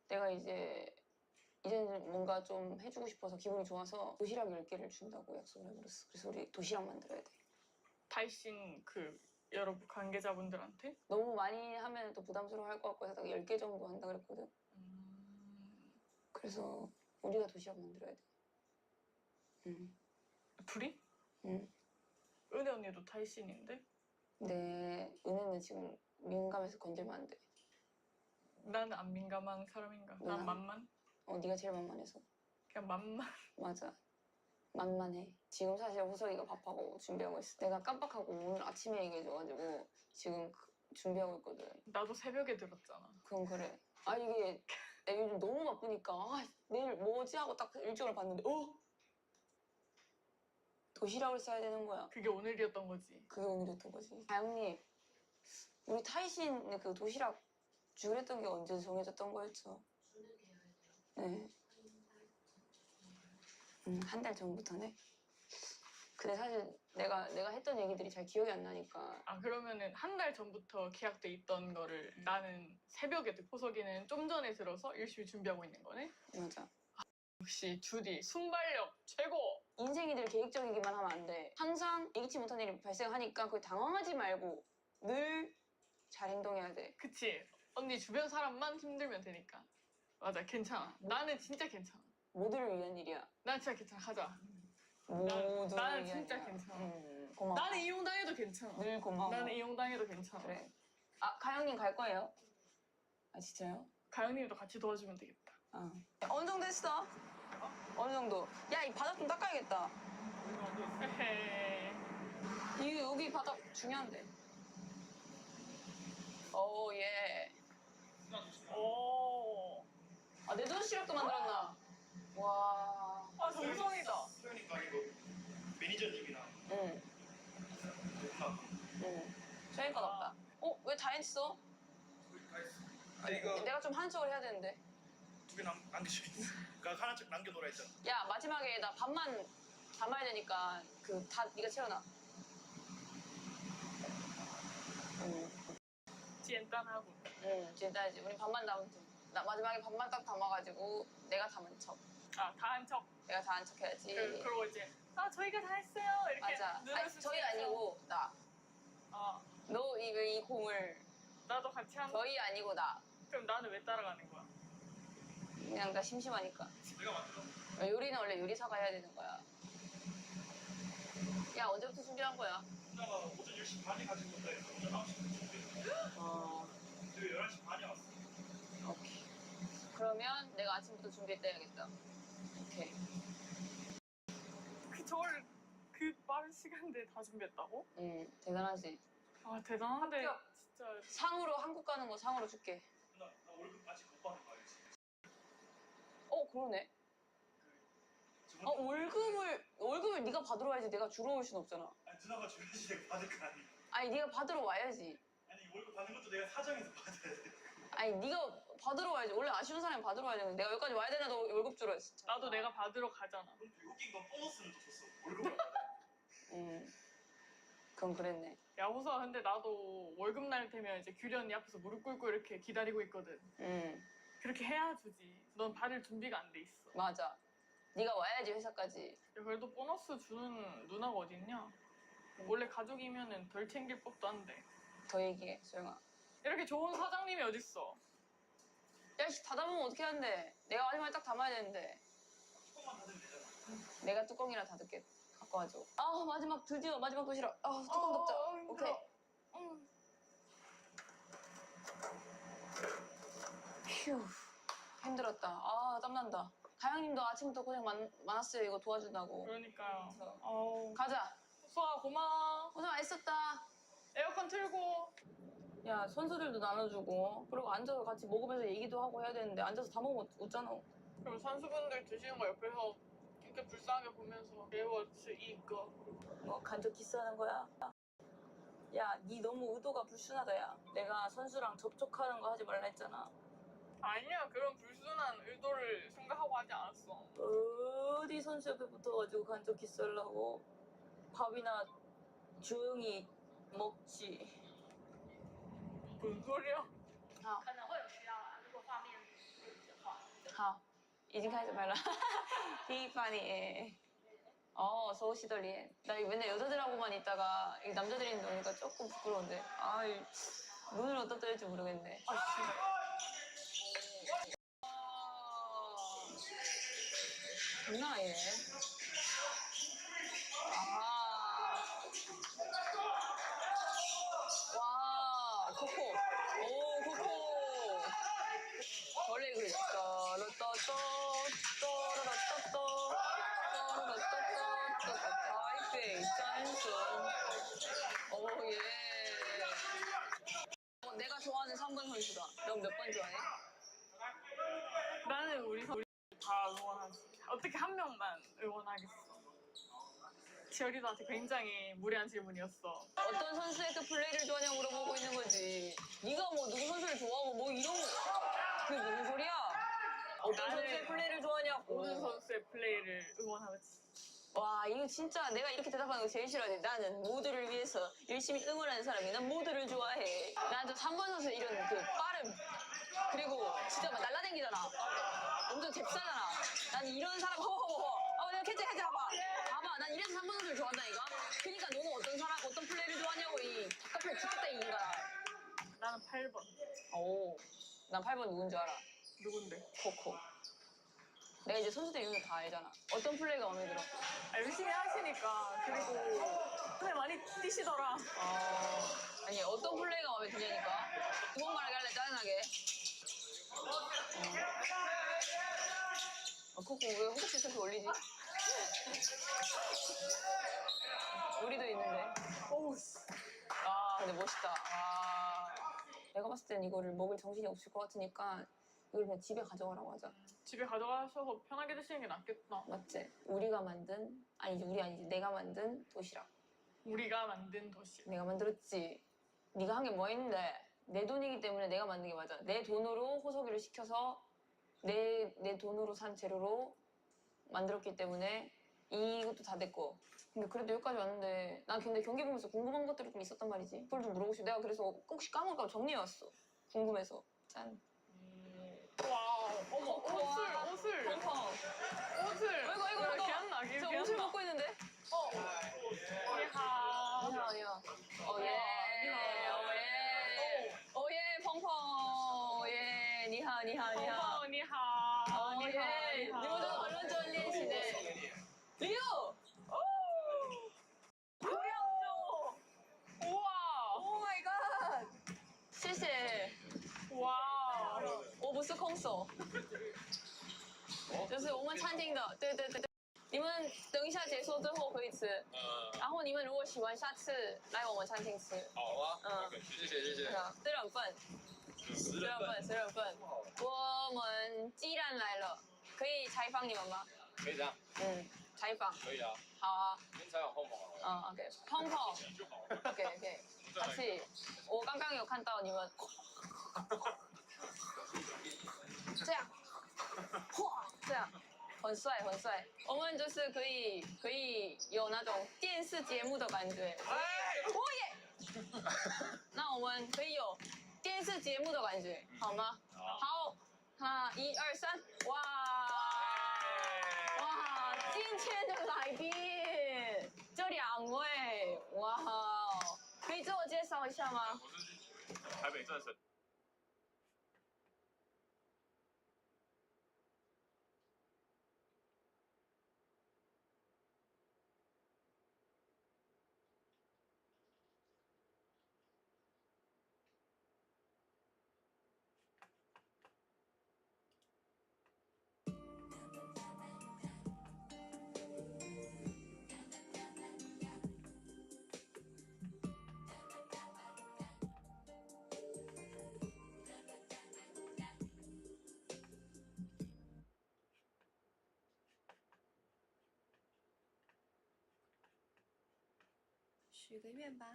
내가 이제는 뭔가 좀 해주고 싶어서 기분이 좋아서 도시락 10개를 준다고 약속을 해버렸어. 그래서 우리 도시락 만들어야 돼. 타이신 그 여러 관계자분들한테? 너무 많이 하면 또 부담스러워 할 것 같고 해서 10개 정도 한다 그랬거든. 그래서 우리가 도시락 만들어야 돼. 둘이? 응. 은혜 언니도 타이신인데? 근데 은혜는 지금 민감해서 건들면 안 돼. 나는 안 민감한 사람인가? 난 난- 만만? 네가 제일 만만해서. 그냥 만만. 맞아. 만만해. 지금 사실 호석이가 밥하고 준비하고 있어. 내가 깜빡하고 오늘 아침에 얘기해줘가지고 지금 준비하고 있거든. 나도 새벽에 들었잖아. 그건 그래. 아 이게 내가 요즘 너무 바쁘니까 내일 뭐지 하고 딱 일정을 봤는데 도시락을 싸야 되는 거야. 그게 오늘이었던 거지. 그게 오늘이었던 거지. 다영님, 우리 타이신 그 도시락 주기로 했던 게 언제 정해졌던 거였죠? 네. 한 달 전부터네. 근데 사실 내가 했던 얘기들이 잘 기억이 안 나니까. 아 그러면은 한 달 전부터 계약돼 있던 거를 나는 새벽에 듣고 호석이는 좀 전에 들어서 열심히 준비하고 있는 거네? 맞아. 역시 주디 순발력 최고! 인생이 늘 계획적이기만 하면 안 돼. 항상 예기치 못한 일이 발생하니까 그걸 당황하지 말고 늘 잘 행동해야 돼. 그치? 언니 주변 사람만 힘들면 되니까. 맞아 괜찮아. 나는 진짜 괜찮아. 모두를 위한 일이야. 난 진짜 괜찮아. 가자. 모두를 나는 위한 진짜 일이야. 괜찮아. 고마워. 나는 이용당해도 괜찮아. 늘 고마워. 나는 이용당해도 괜찮아. 그래. 아, 가영님 갈 거예요? 아, 진짜요? 가영님도 같이 도와주면 되겠다. 어느 정도 했어? 어느 정도? 야, 이 바닥 좀 닦아야겠다. 헤헤. 이 여기 바닥 중요한데. 오, 예. 오. 아, 내 도시락도 만들었나? 와. 아 정성이다. 그러니까 이거 매니저님이랑 응. 응. 저희가 없다. 왜 다 했어? 아 이거 내가 좀 하는 척을 해야 되는데. 2개 남겨져 있어. 그러니까 하나 씩 남겨놓으라 했잖아. 야, 마지막에 나 밥만 담아야 되니까 다 네가 채워놔. 응. 简单하고. 응, 진짜지. 우리 밥만 담으면 돼. 나 마지막에 밥만 딱 담아가지고 내가 담은 척. 아, 다 한 척. 내가 다 한 척 해야지. 그러고 이제 저희가 다 했어요. 이렇게 맞아. 눈을 아니, 저희 아니고 나. 아, 너 이 공을 나도 같이 한. 저희 아니고 나. 그럼 나는 왜 따라가는 거야? 그냥 나 심심하니까. 내가 만들어. 요리는 원래 요리사가 해야 되는 거야. 야, 언제부터 준비한 거야? 누나가 오전 10시 반에 가지고 온다 해서 오전 9시부터 준비했어. 근데 11시 반에 왔어. 오케이. 그러면 내가 아침부터 준비했다 해야겠다. 오케이. 저걸 그 빠른 시간대에 다 준비했다고? 대단하지. 아 대단한데 합격. 진짜. 상으로 한국 가는 거 상으로 줄게. 누나 나 월급 아직 못 받은 거 알지? 그러네. 저번 월급을 네가 받으러 와야지. 내가 주러 올 순 없잖아. 아니 누나가 줘야지 내가 받을 거 아니야. 아니, 네가 받으러 와야지. 아니 월급 받는 것도 내가 사정해서 받아야 돼. 아니, 네가 받으러 와야지. 원래 아쉬운 사람이 받으러 와야 되는데 내가 여기까지 와야 되나? 너 월급 주러 했어. 나도 내가 받으러 가잖아. 그럼 웃긴 건 보너스는 또 줬어. 월급을 안 받아. 그건 그랬네. 야 호수아 근데 나도 월급 날 때면 이제 규리 언니 앞에서 무릎 꿇고 이렇게 기다리고 있거든. 그렇게 해야 주지. 넌 받을 준비가 안 돼 있어. 맞아. 네가 와야지 회사까지. 야, 그래도 보너스 주는 누나가 어딨냐? 원래 가족이면은 덜 챙길 법도 한데. 더 얘기해, 소영아. 이렇게 좋은 사장님이 어딨어? 야, 씨, 닫아보면 어떻게 하는데? 내가 마지막에 딱 담아야 되는데. 뚜껑만 닫으면 되잖아. 내가 뚜껑이라 닫을게. 갖고 와줘. 마지막 드디어 마지막 도시락. 뚜껑 덮자. 오케이. 휴, 힘들었다. 땀난다. 가영님도 아침부터 고생 많았어요. 이거 도와준다고. 그러니까요. 그래서. 어우. 가자. 호수아 고마워. 고생 많았었다. 에어컨 틀고. 야, 선수들도 나눠주고. 그리고 앉아서 같이 먹으면서 얘기도 하고 해야 되는데 앉아서 다 먹으면 웃잖아. 그럼 선수분들 드시는 거 옆에서 이렇게 불쌍하게 보면서 배워서 이거. 뭐 간접 키스하는 거야? 야, 니 너무 의도가 불순하다, 야. 내가 선수랑 접촉하는 거 하지 말라 했잖아. 아니야 그런 불순한 의도를 생각하고 하지 않았어. 어디 선수 옆에 붙어가지고 간접 키스하려고. 밥이나 조용히 먹지. 뭔 소리야? 可能会有需要啊，如果画面好好，已经开始拍了。티파니. 서울시돌리. 나 이거 맨날 여자들하고만 있다가 이 남자들이 노니까 조금 부끄러운데. 눈을 어디다 뗄지 모르겠네. 장난 아니네. 와, 코코. 오, 코코. 원래 그래. 떠러떠떠, 떠러떠떠, 떠러떠떠, 타이페이, 짠순. 오, 예. 내가 좋아하는 3번 선수다. 넌 몇 번 좋아해? 나는 우리 다 응원하지. 어떻게 한 명만 응원하겠어. 지열이도한테 굉장히 무례한 질문이었어. 어떤 선수의 그 플레이를 좋아하냐고 물어보고 있는 거지. 네가 뭐 누구 선수를 좋아하고 뭐 이런 그게 무슨 소리야? 어떤 선수의 플레이를 좋아하냐고. 모든 선수의 플레이를 응원하지. 와, 이거 진짜 내가 이렇게 대답하는 거 제일 싫어하지. 나는 모두를 위해서 열심히 응원하는 사람이 난 모두를 좋아해. 난 저 3번 선수 이런 그 빠름 그리고 진짜 막 날라다니잖아. 엄청 잽싸잖아. 난 이런 사람 허허허허. 내가 캐치 봐봐. 난 이래서 3번 선수를 좋아한다니까. 그러니까 너는 어떤 플레이를 좋아하냐고 이 답답해 죽겠다 이 인간아. 나는 8번. 오, 난 8번 누군 줄 알아. 누군데? 코코. 내가 이제 선수들 이름을 다 알잖아. 어떤 플레이가 마음에 들어? 열심히 하시니까. 그리고 근데 많이 뛰시더라. 아니 어떤 플레이가 마음에 드냐니까. 두 번 말하게 할래 짜증나게. 코코 왜 혹시 저렇게 올리지? 우리도 있는데. 어우, 근데 멋있다. 내가 봤을 땐 이거를 먹을 정신이 없을 것 같으니까 이걸 그냥 집에 가져가라고 하자. 집에 가져가셔서 편하게 드시는 게 낫겠다. 맞지? 우리가 만든 아니지 내가 만든 도시락. 우리가 만든 도시. 내가 만들었지. 네가 한 게 뭐 있는데? 내 돈이기 때문에 내가 만든 게 맞아. 내 돈으로 호소기를 시켜서 내 돈으로 산 재료로 만들었기 때문에 이것도 다 내 거. 근데 그래도 여기까지 왔는데 난 근데 경기 보면서 궁금한 것들이 좀 있었단 말이지. 그걸 좀 물어보고 싶어. 내가 그래서 혹시 까먹을까 봐 정리해왔어. 궁금해서. 짠. 와, 어머, 옷을. 펑펑. 옷을. 아이고. 기억나. 저 옷을 먹고 있는데? 니하. 니하오. 오예, 펑펑. 오예, 니하. 니하. 예. 리모전 언론 전리시네. 리오! 고량주! 우와. 오 마이 갓! 谢谢. 와. 我不是空手就是我们餐厅的对你们等一下解说之后可以吃然后你们如果喜欢下次来我们餐厅吃好啊谢谢10人份10人份我们既然来了可以采访你们吗可以这样采访可以啊好啊先采访碰碰OK 碰碰 OK 같이 我刚刚有看到你们这样这样很帅我们就是可以有那种电视节目的感觉那我们可以有电视节目的感觉好吗好1、2、3哇今天的来宾这2位哇可以自我介绍一下吗我是台北战神许个愿吧。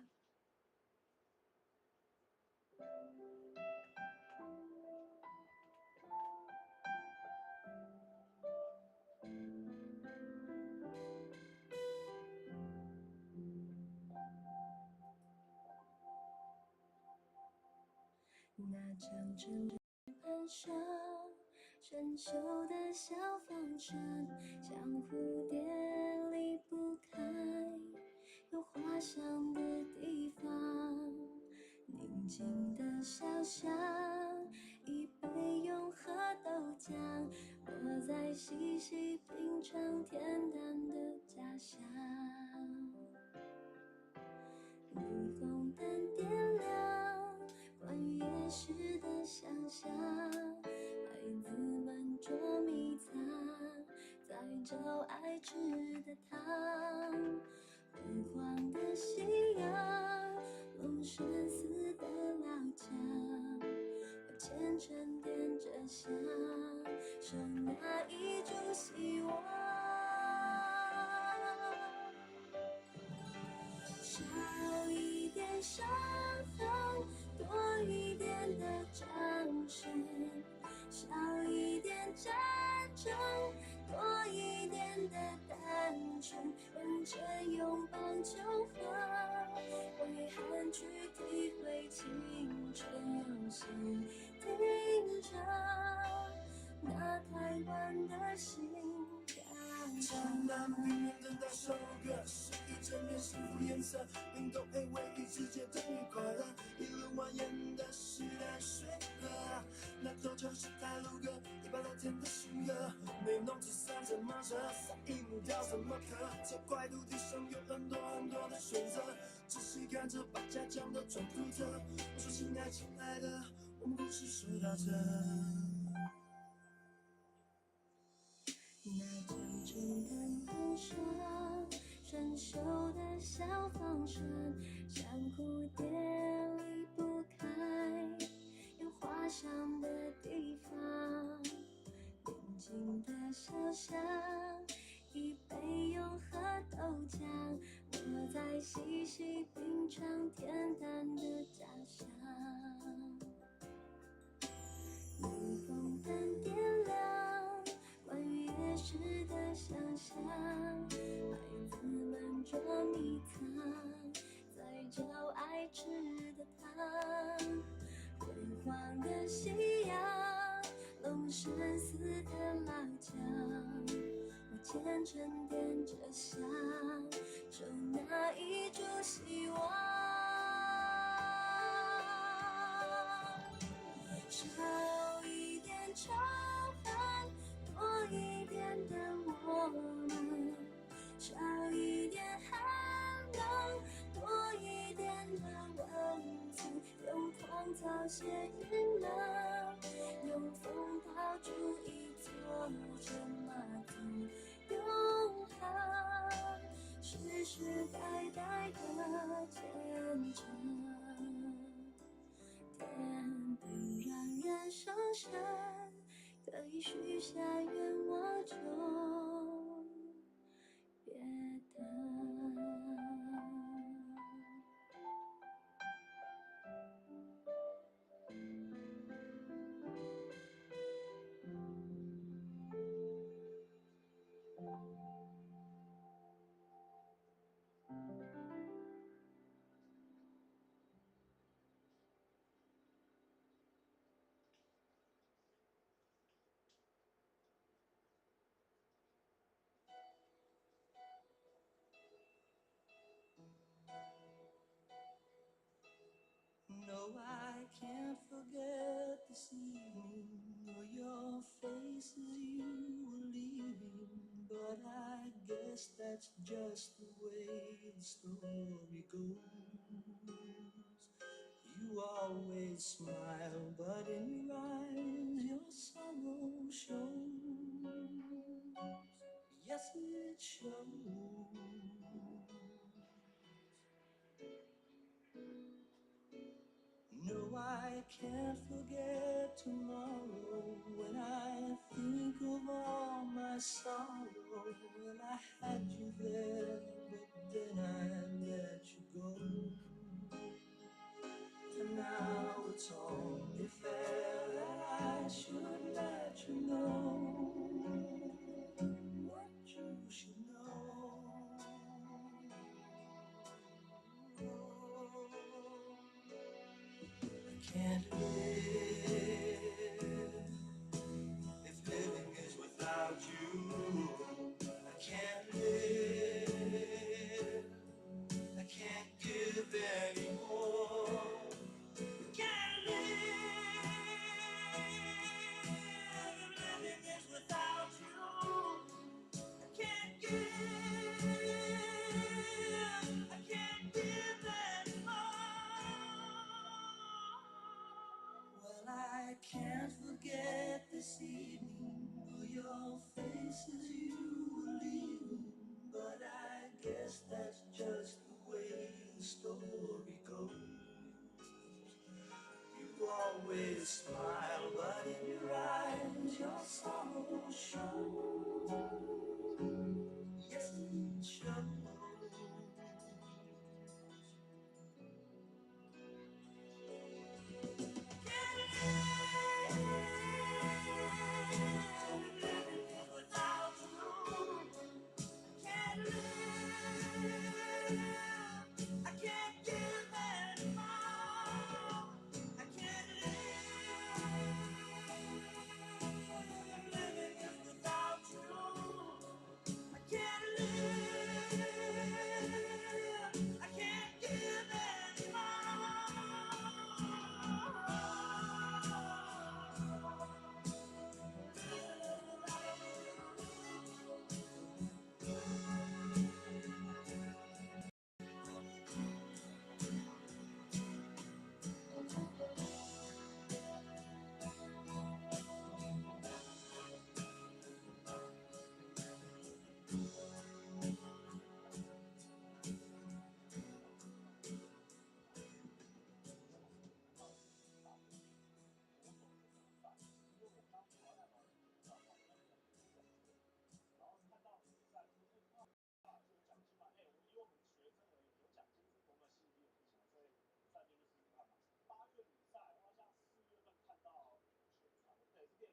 那张真的盘上，生锈的小方船，像蝴蝶离不开有花香的地方。宁静的小巷，一杯永和豆浆，我在细细品尝恬淡的家乡。霓虹灯点亮，关于夜市的想象，孩子们捉迷藏，在找爱吃的糖。昏黄的夕阳，龙山寺的老墙，我虔诚点着香，守那一株希望。少一点伤痕，多一点的掌声；少一点战争，多一点的单纯。认真拥抱就好，为汗去体会青春，用心听着那台湾的心跳。长南平原等待首歌，是一整片幸福颜色，冰冻黑唯一世界等于快乐，一路蜿蜒的是淡水河，那座城市太鲁阁，160天的巡河，没弄出山怎么折，撒一木雕怎么刻，这块土地上有很多很多的选择，仔细看着把家乡都装住着，我说亲爱亲爱的，我们故事说到这。那长城的门上，生锈的小方船，像蝴蝶离不开有花香的地方。宁静的小巷，一杯永和豆浆，我在细细品尝恬淡的家乡。霓虹灯点亮，关于夜市的想象，孩子们捉迷藏，在找爱吃的糖。昏黄的夕阳，龙山寺的老墙，我虔诚点着香，守那一株希望。少一点仇恨，多一点的我们；少一点寒冷，多一点的温存。用狂草写云能，用风套住一座城码头，永恒，世世代代的虔诚。天灯冉冉上升，可以许下愿望就别等。No, I can't forget this evening or your face as you were leaving, but I guess that's just the way the story goes. You always smile, but in your eyes your sorrow shows. Yes, it shows. No, I can't forget tomorrow when I think of all my sorrow. Well, I had you there, but then I let you go. And now it's only fair that I should let you know what you should know. I can't live if pretty smile, but in your eyes your sorrow shows. Yes, it shows.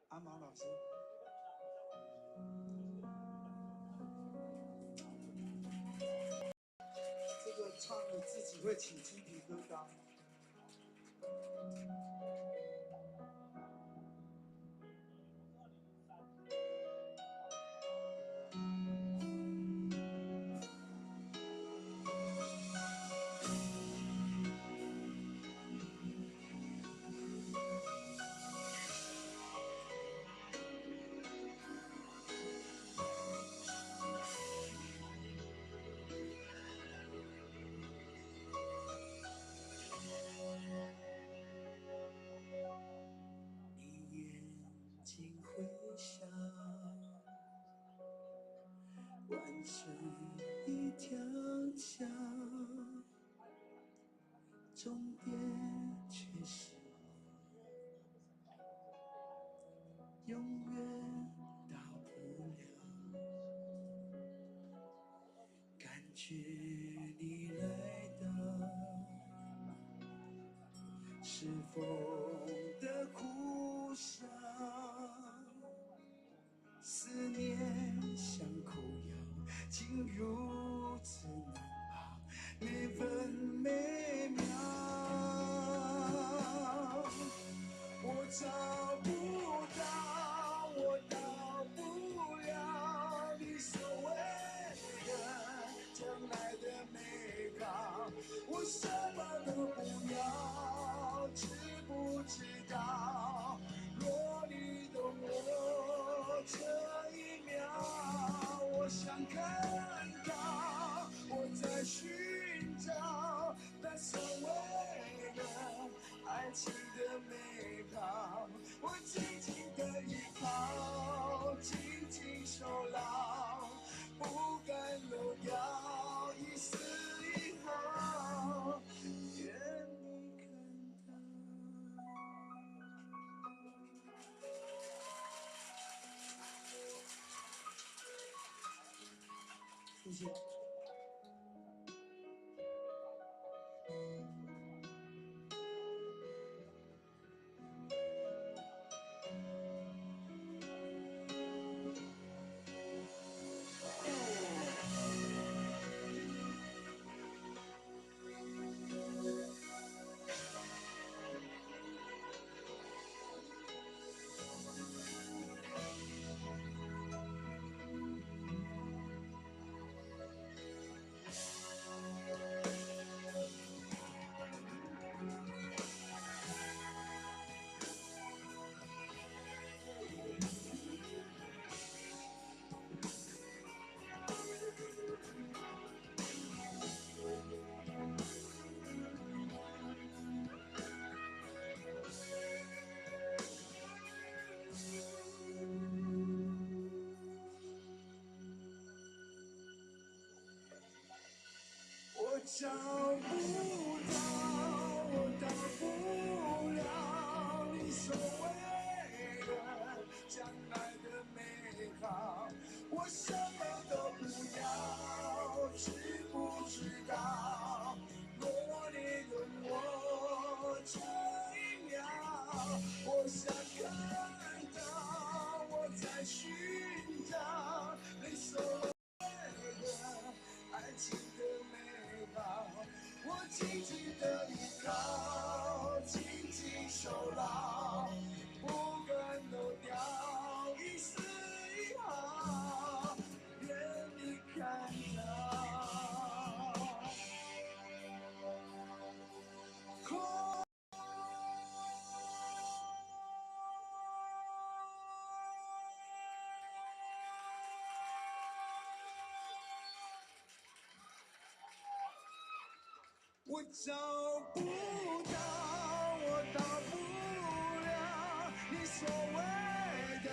阿毛老师，这个唱你自己会起鸡皮疙瘩。完成一条桥，终点却是永远到不了。感觉你来到，是风的呼啸，思念像苦药，竟如此难熬，每分每秒，我找不到，我到不了你所谓的将来的美好，我什么都不要，知不知道？若你懂我这一秒，我想看到我在寻找那所谓的爱情的美好，我紧紧的依靠，紧紧守牢，不敢漏掉一丝一毫，愿你看到。谢谢。我找不到，我到不了你守牢，不敢漏掉一丝一毫，愿你看到。我找不到，我到不了你所谓的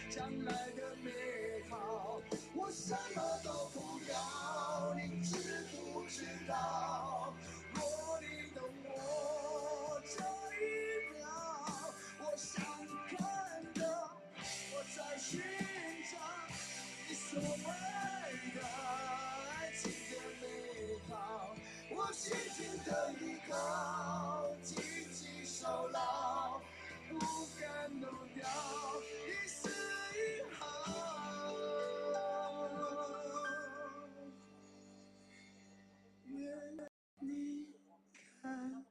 将来的美好，我什么都不要，你知不知道？若你懂我这一秒，我想看的，我在寻找你所谓的爱情的美好。我紧紧的依靠，紧紧守牢，不敢漏掉一丝一毫。愿你看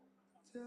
到。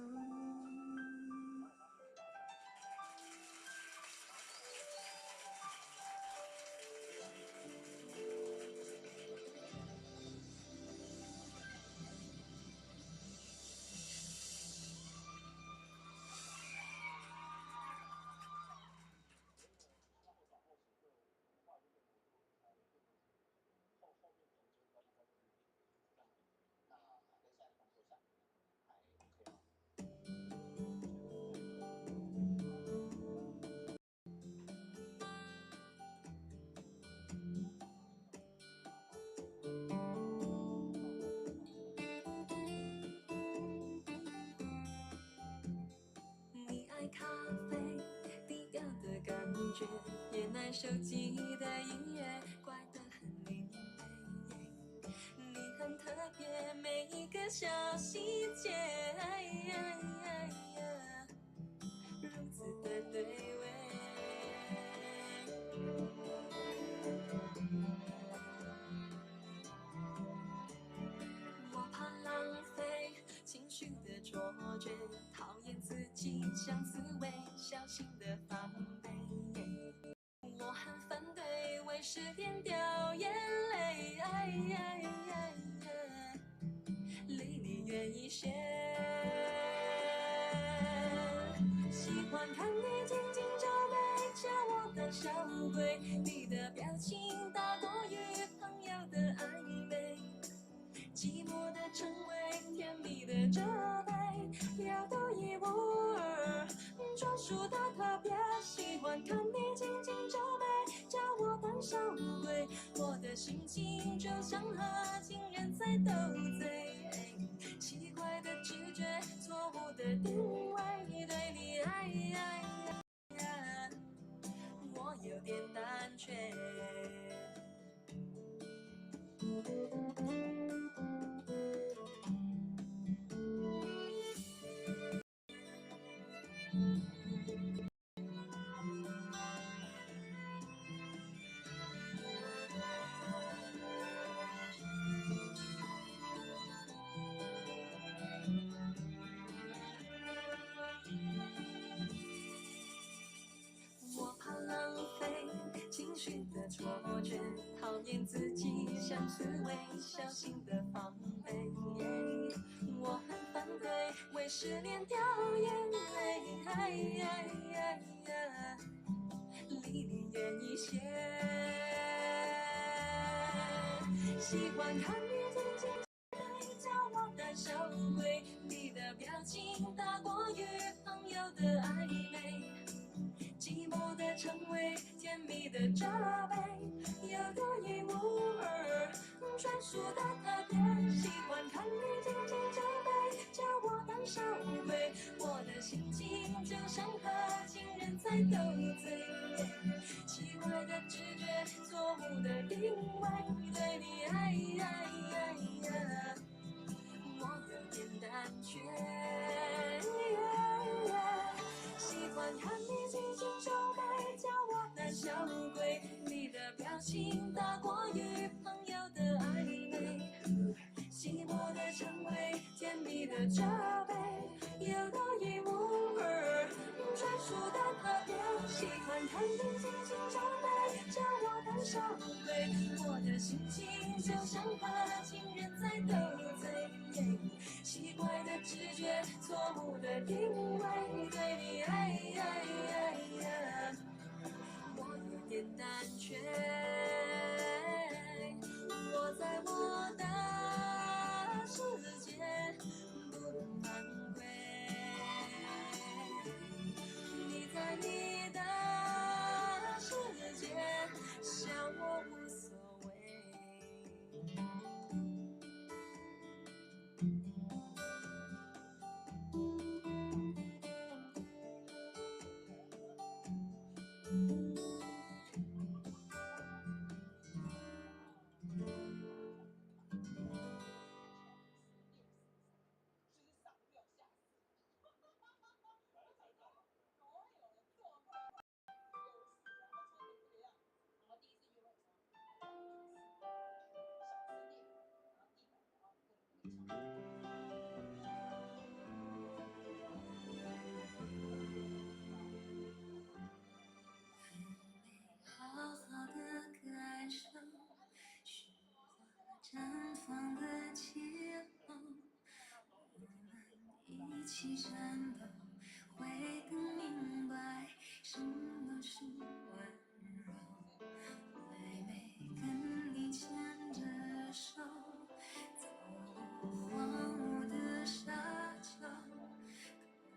你爱咖啡，低调的感觉，也爱手机的音乐，怪得很另类。你很特别，每一个小细节，如此的对味。我怕浪费情绪的错觉，讨厌自己像刺猬，小心的防备。我很反对为失恋掉眼泪，离你远一些。喜欢看你紧紧皱眉，叫我当小鬼，你的表情大过于朋友的暧昧。寂寞的称谓，甜蜜的责备，要独一无二，专属的特别。喜欢看你紧紧皱眉，叫我当小鬼，我的心情就像和情人在斗嘴。奇怪的直觉，错误的定位，对你我有点胆怯。我怕浪费情绪的错觉，讨厌自己像刺猬，小心的防备。我很反对为失恋掉眼泪，离你远一些。喜欢看你紧紧皱眉，叫我胆小鬼，你的表情大过于朋友的暧昧。寂寞的称谓，甜蜜的责备，有独一无二，专属的特别。喜欢看你紧紧皱眉，叫我当小鬼，我的心情就像和情人在斗嘴。奇怪的直觉，错误的定位，对你我有点胆怯。喜欢看你紧紧皱眉，叫我当小鬼，你的表情大过于朋友的暧昧。寂寞的称谓，甜蜜的责备，有独一无二，看你紧紧装备，将我当手背，我的心情就像怕情人在斗嘴，奇怪的直觉，错误的定位，对你我有点胆怯，我在我的世界不犯规，你在你的世界笑我无所谓。好好的感受，虚化绽放的骄傲，我们一起战斗，会更明白什么是温柔。每每跟你牵着手，走过荒芜的沙丘，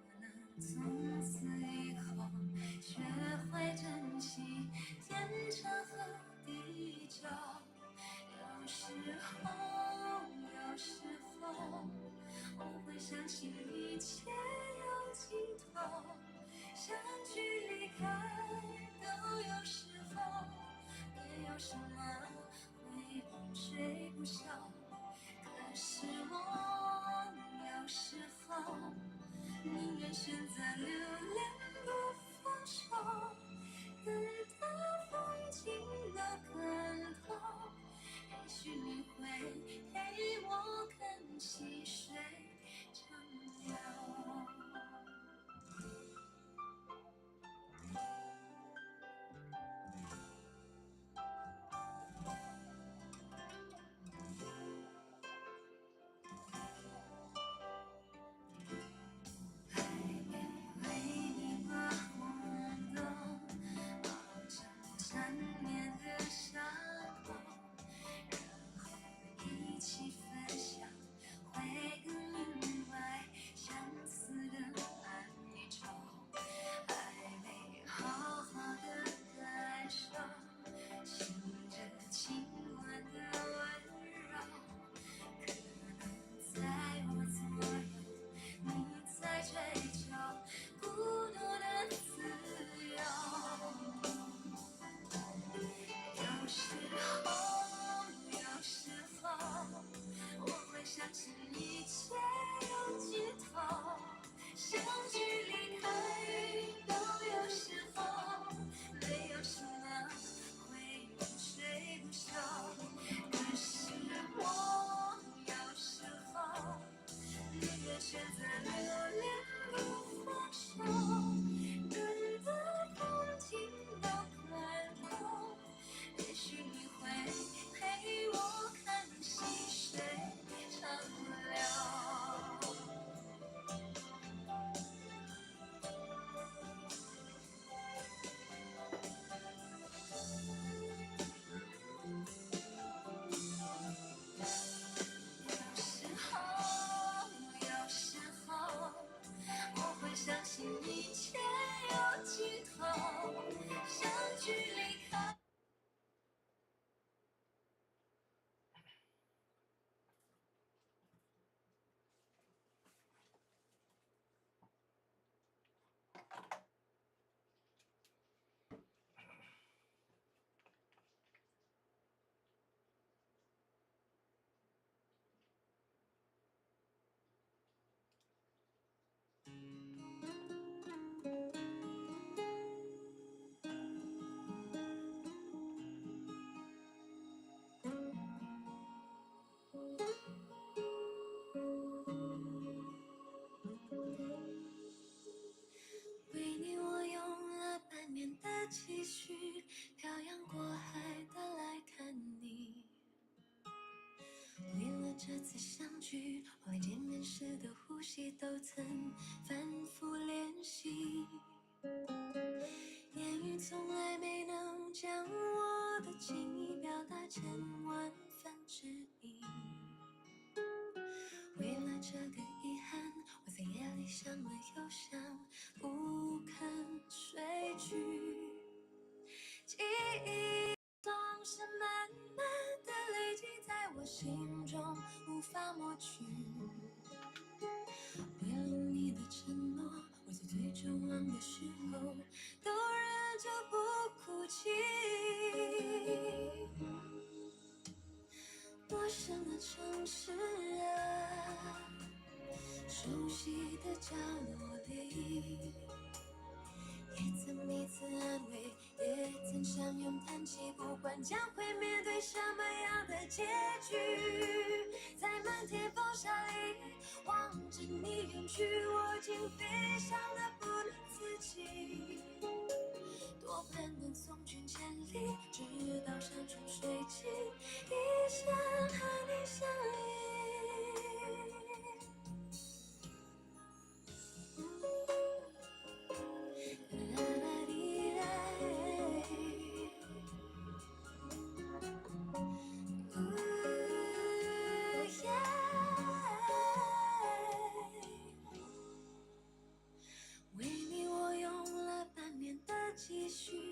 可能从此以后学会珍惜天长和地久。有时候，我会相信一切有尽头，相聚离开都有时候，也有什么会不睡不休。可是我有时候宁愿选择留恋不放手，等到风景都看透，也许你会陪我看细水长流。还没为你刮红豆，熬成缠绵的伤口，然后一起分享，会更明白相思的哀愁。还没好好的感受，醒着今晚的温柔，可能在我左右，你在追求孤独的自由。有时候，我会相信一切有尽头，相聚离开都有时候，没有什么会不睡不休。可是我有时候宁愿选择留恋不放手，等到风景都看透，也许你会陪我看细水长流。有时候，我会相信一切有尽头，相聚离开。这次相聚，我连见面时的呼吸都曾反复练习。言语从来没能将我的情意表达千万分之一。为了这个遗憾，我在夜里想了又想，不肯睡去。记忆总是慢慢的累积在我心中，无法抹去。为了你的承诺，我在最绝望的时候，都忍着不哭泣。陌生的城市啊，熟悉的角落里，也曾彼此安慰，也曾相拥叹息，不管将会面对什么样的结局，在漫天风沙里望着你远去，我竟悲伤得不能自己。多盼能送君千里，直到山穷水尽，一生和你相依。为你我用了半年的积蓄，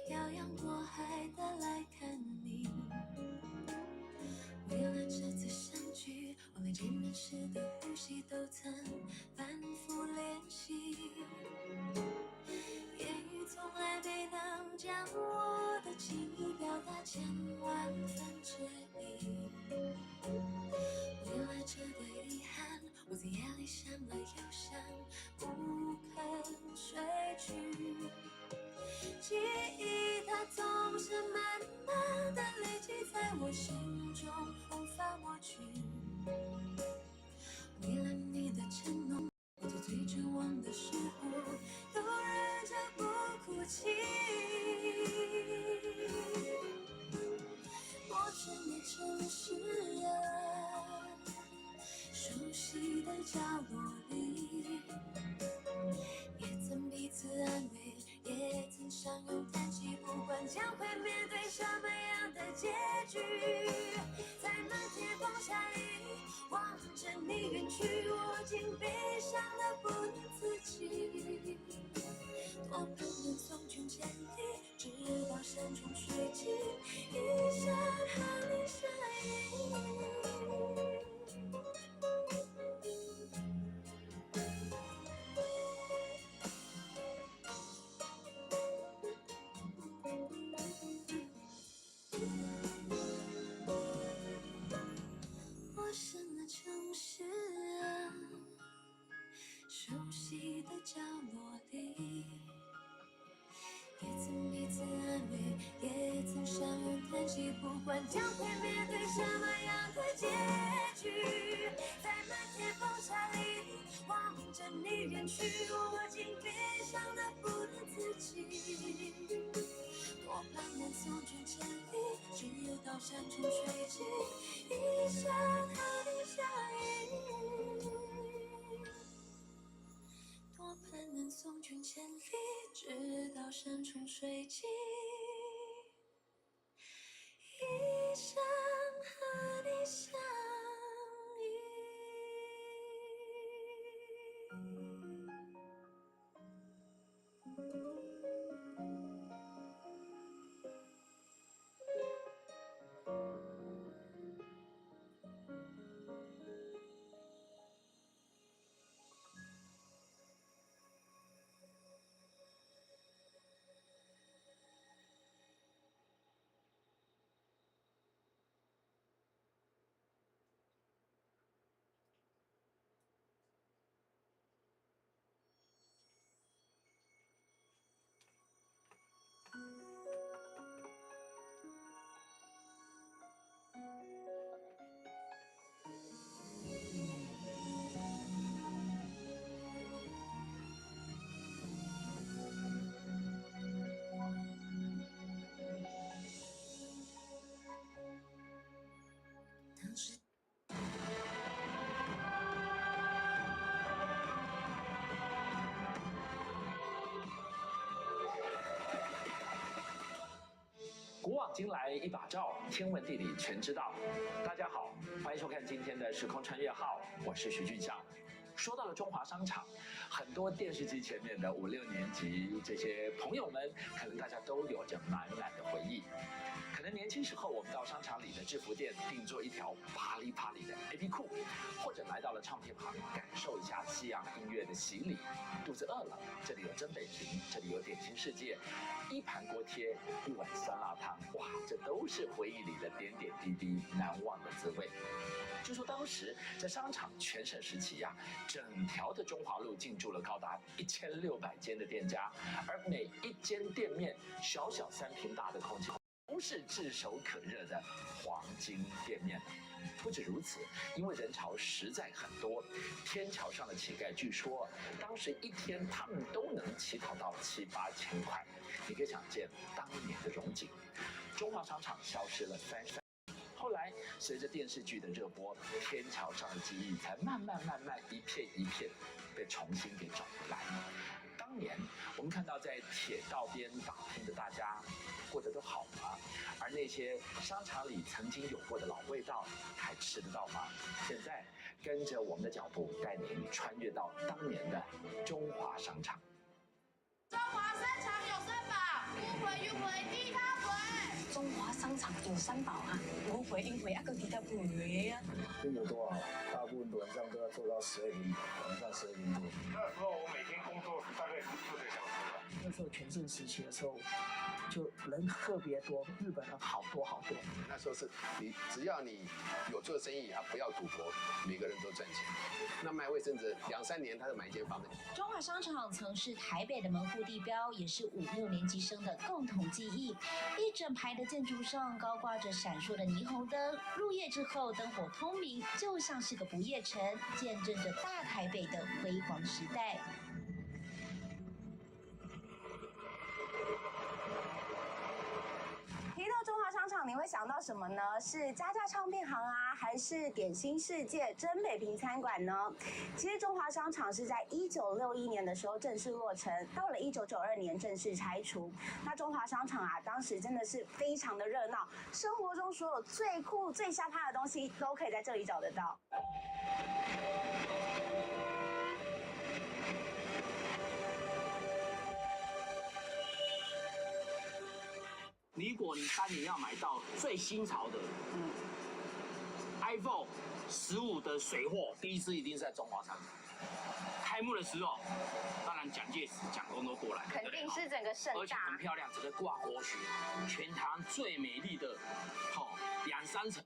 漂洋过海的来看你。为了这次相聚，我连见面时的呼吸都曾反复练习。言语从来没能将我的情意表达千万分之一。为了这个遗憾，我在夜里想了又想，不肯睡去。记忆它总是慢慢的累积在我心中，无法抹去。为了你的承诺，我在最绝望的时候，都忍着不哭泣。陌生的城市啊，熟悉的角落里，也曾彼此安慰，也曾相拥叹息，不管将会面对什么样的结局，在漫天风沙里望着你远去，我竟悲伤得不能自己。多盼能送君千里，直到山穷水尽，一生和你相依。陌生的城市啊，熟悉的角落里，也曾彼此安慰，也曾相拥叹息，不管将会面对什么样的结局，在漫天风沙里望着你远去，我竟悲伤得不能自己。多盼能送君千里，直到山穷水尽，一生和你相依。多盼能送君千里，直到山穷水尽，一生和你相今来一把照，天文地理全知道。大家好，欢迎收看今天的时空穿越号，我是徐俊相。说到了中华商场，很多电视机前面的5、6年级这些朋友们，可能大家都有着满满的回忆。可能年轻时候我们到商场里的制服店定做一条啪里啪里的 AP 裤，或者来到了唱片行感受一下西洋音乐的洗礼。肚子饿了，这里有真北平，这里有点心世界，一盘锅贴，一碗酸辣汤，哇，这都是回忆里的点点滴滴，难忘的滋味。据说当时在商场全盛时期呀，整条的中华路进驻了高达1600间的店家，而每一间店面小小3平大的空间，都是炙手可热的黄金店面。不止如此，因为人潮实在很多，天桥上的乞丐据说当时一天他们都能乞讨到7、8千块，你可以想见当年的荣景。中华商场消失了33。后来，随着电视剧的热播，天桥上的记忆才慢慢一片一片被重新给找回来。当年我们看到在铁道边打拼的大家过得都好吗？而那些商场里曾经有过的老味道还吃得到吗？现在跟着我们的脚步，带您穿越到当年的中华商场。中华商场有三宝：乌龟、鱼龟、地摊龟。中华商场有三宝啊，乌龟、鱼龟，还有地摊龟啊。并有多少？大部分晚上都要做到12点，晚上12点多。那时候我每天工作大概14个小时吧。那时候全盛时期的时候，就人特别多，日本人好多。那时候是你只要你有做生意，不要赌博，每个人都赚钱。那卖卫生纸2、3年，他就买一间房子。中华商场曾是台北的门户地标，也是5、6年级生的共同记忆。一整排的建筑上高挂着闪烁的霓虹灯，入夜之后灯火通明，就像是个不夜城，见证着大台北的辉煌时代。提到中华商场，你会想到什么呢？是佳佳唱片行啊，还是点心世界、真北平餐馆呢？其实中华商场是在1961年的时候正式落成，到了1992年正式拆除。那中华商场啊，当时真的是非常的热闹，生活中所有最酷、最下趴的东西都可以在这里找得到。如果你单你要买到最新潮的，iPhone 15的水货，第一支一定是在中华商场。开幕的时候，当然蒋介石、蒋公都过来，肯定是整个盛大，而且很漂亮，整个挂国旗，全台湾最美丽的，2、3层。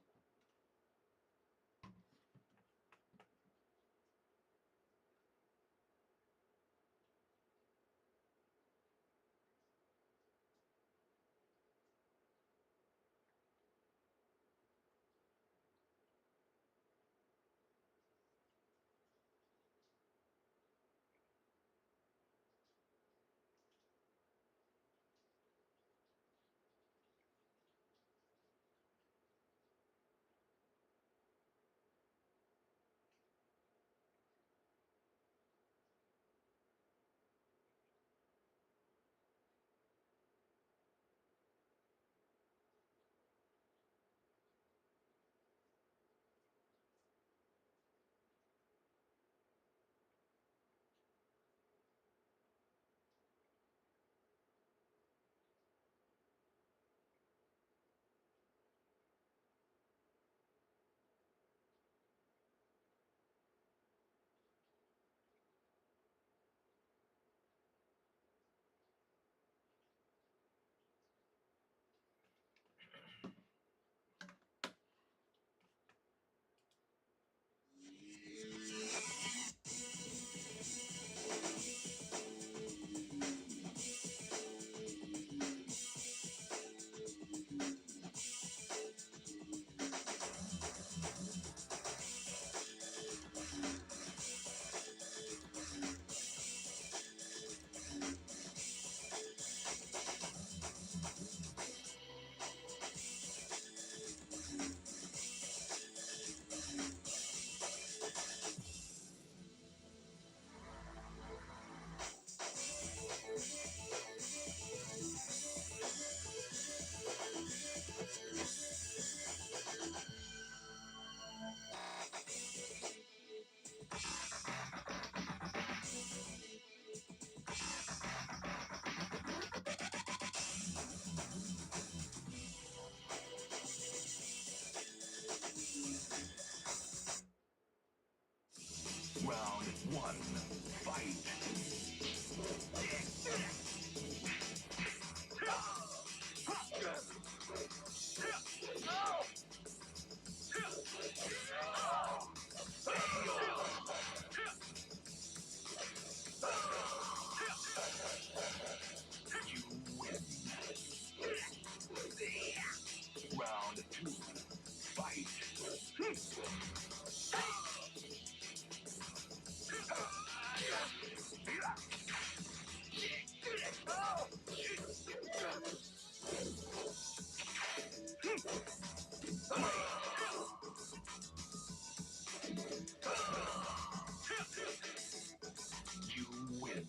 You win.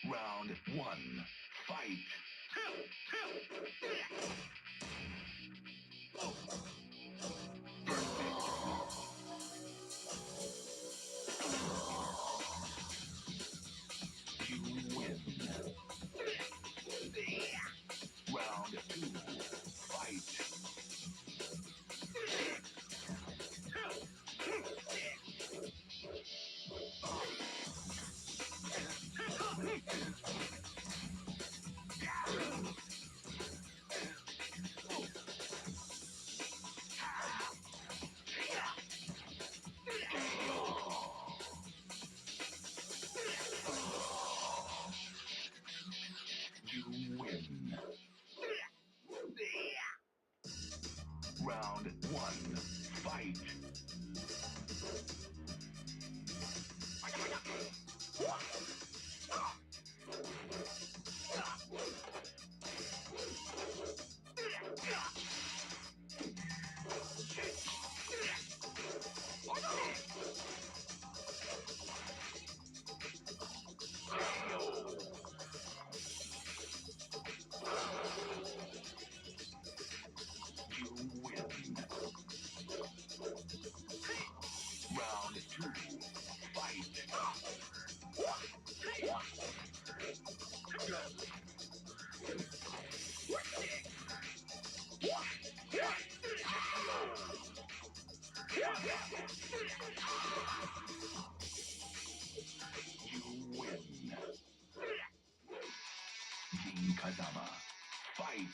Round 1, fight. You win. Round 2, fight. You win. Round 1, fight. You win. Round 2, fight. You win. Jin Kazama, fight.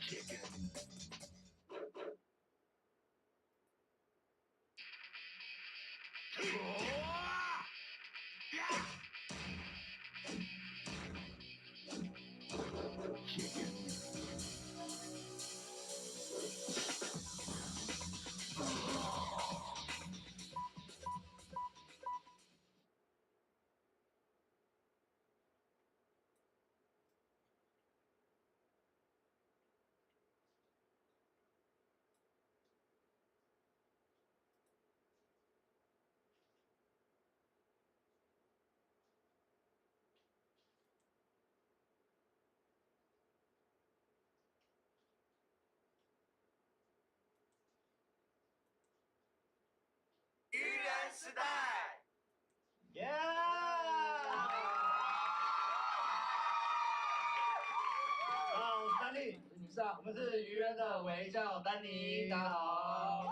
Chicken.愚人时代。耶！我是丹尼，你是啊？我们是愚人的微笑丹尼，大家好。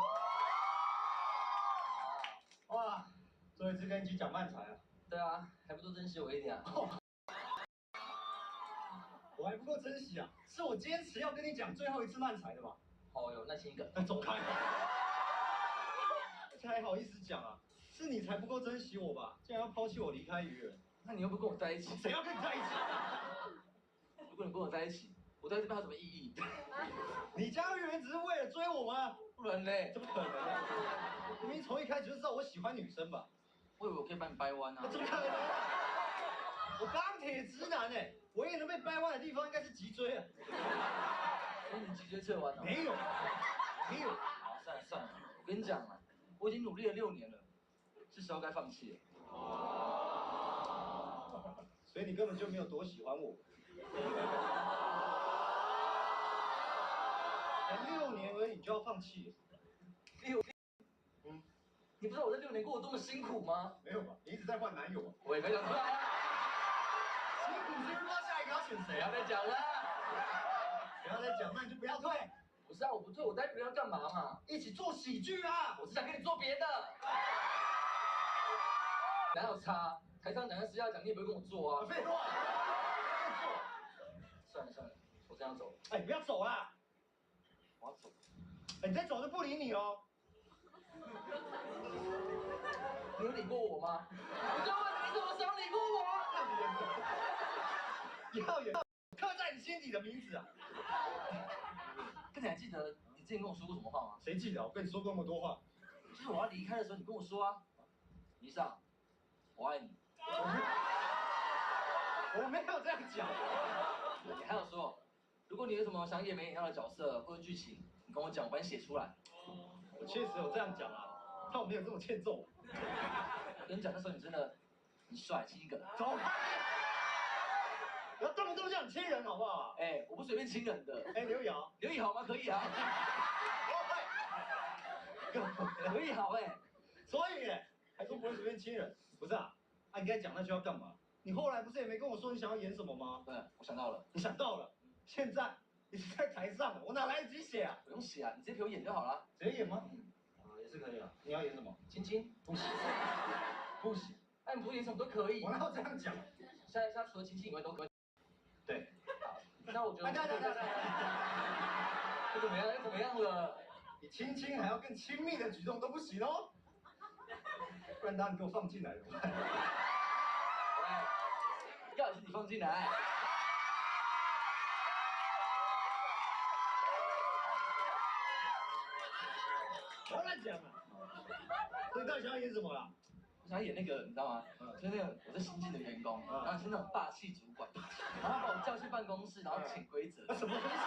哇，最后一次跟你一起讲漫才啊！对啊，还不多珍惜我一点啊！我还不够珍惜啊！是我坚持要跟你讲最后一次漫才的嘛。哦哟，那亲一个。走开！而且还好意思讲啊？是你才不够珍惜我吧？竟然要抛弃我离开愚人。那你又不跟我在一起？谁要跟你在一起？如果你跟我在一起，我在这边还有什么意义？你加入愚人只是为了追我吗？不然嘞？怎么可能呢？明明从一开始就知道我喜欢女生吧？我以为我可以把你掰弯啊。怎么可能？我钢铁直男哎，唯一能被掰弯的地方应该是脊椎啊。所以你脊椎侧弯了？没有，没有。好，算了算了，我跟你讲啊，我已经努力了6年了，是时候该放弃了。所以你根本就没有多喜欢我。才6年而已就要放弃？6，你不知道我这6年过得多么辛苦吗？没有吧？你一直在换男友啊？我也没讲出来啊。辛苦是不是不知道下一个要选谁啊？不要再讲了，不要再讲，那你就不要退。不是啊，我不退，我待别人要干嘛嘛？一起做喜剧啊！我是想跟你做别的。哪有差？台上讲的私下讲，你也不会跟我做啊。废话，算了算了，我这样走。哎，不要走啦！我要走。哎，你再走就不理你哦。你有理过我吗？我就问你什么时候理过我？要有刻在你心底的名字啊！那你还记得你之前跟我说过什么话吗？谁记得？我跟你说过那么多话。就是我要离开的时候，你跟我说啊，以上，我爱你。我没有这样讲。你还有说，如果你有什么想演没演到的角色或者剧情，你跟我讲，我帮你写出来。我确实有这样讲啊，但我没有这么欠揍。我跟你讲，那时候你真的很帅，亲一个。走开！不要动不动就想亲人好不好？哎，我不随便亲人的。哎，刘瑶，刘以豪吗？可以啊。可以好哎。所以还说不会随便亲人，不是啊？啊，你该讲那句要干嘛？你后来不是也没跟我说你想要演什么吗？对，我想到了。你想到了？现在你是在台上了，我哪来得及写啊？不用写啊，你直接陪我演就好了。直接演吗？也是可以啊。你要演什么？亲亲。不行，不行。哎，你不演什么都可以。我哪有这样讲？下除了亲亲以外都可以。对。那我觉得。对。又怎么样？又怎么样了？比亲亲还要更亲密的举动都不行哦。不然当你给我放进来了。要也是你放进来。不要乱讲啊！所以到底想要演什么啦？我想演那个，你知道吗？就是那个我是新进的员工，然后是那种霸气主管，然后把我叫去办公室，然后潜规则。什么东西？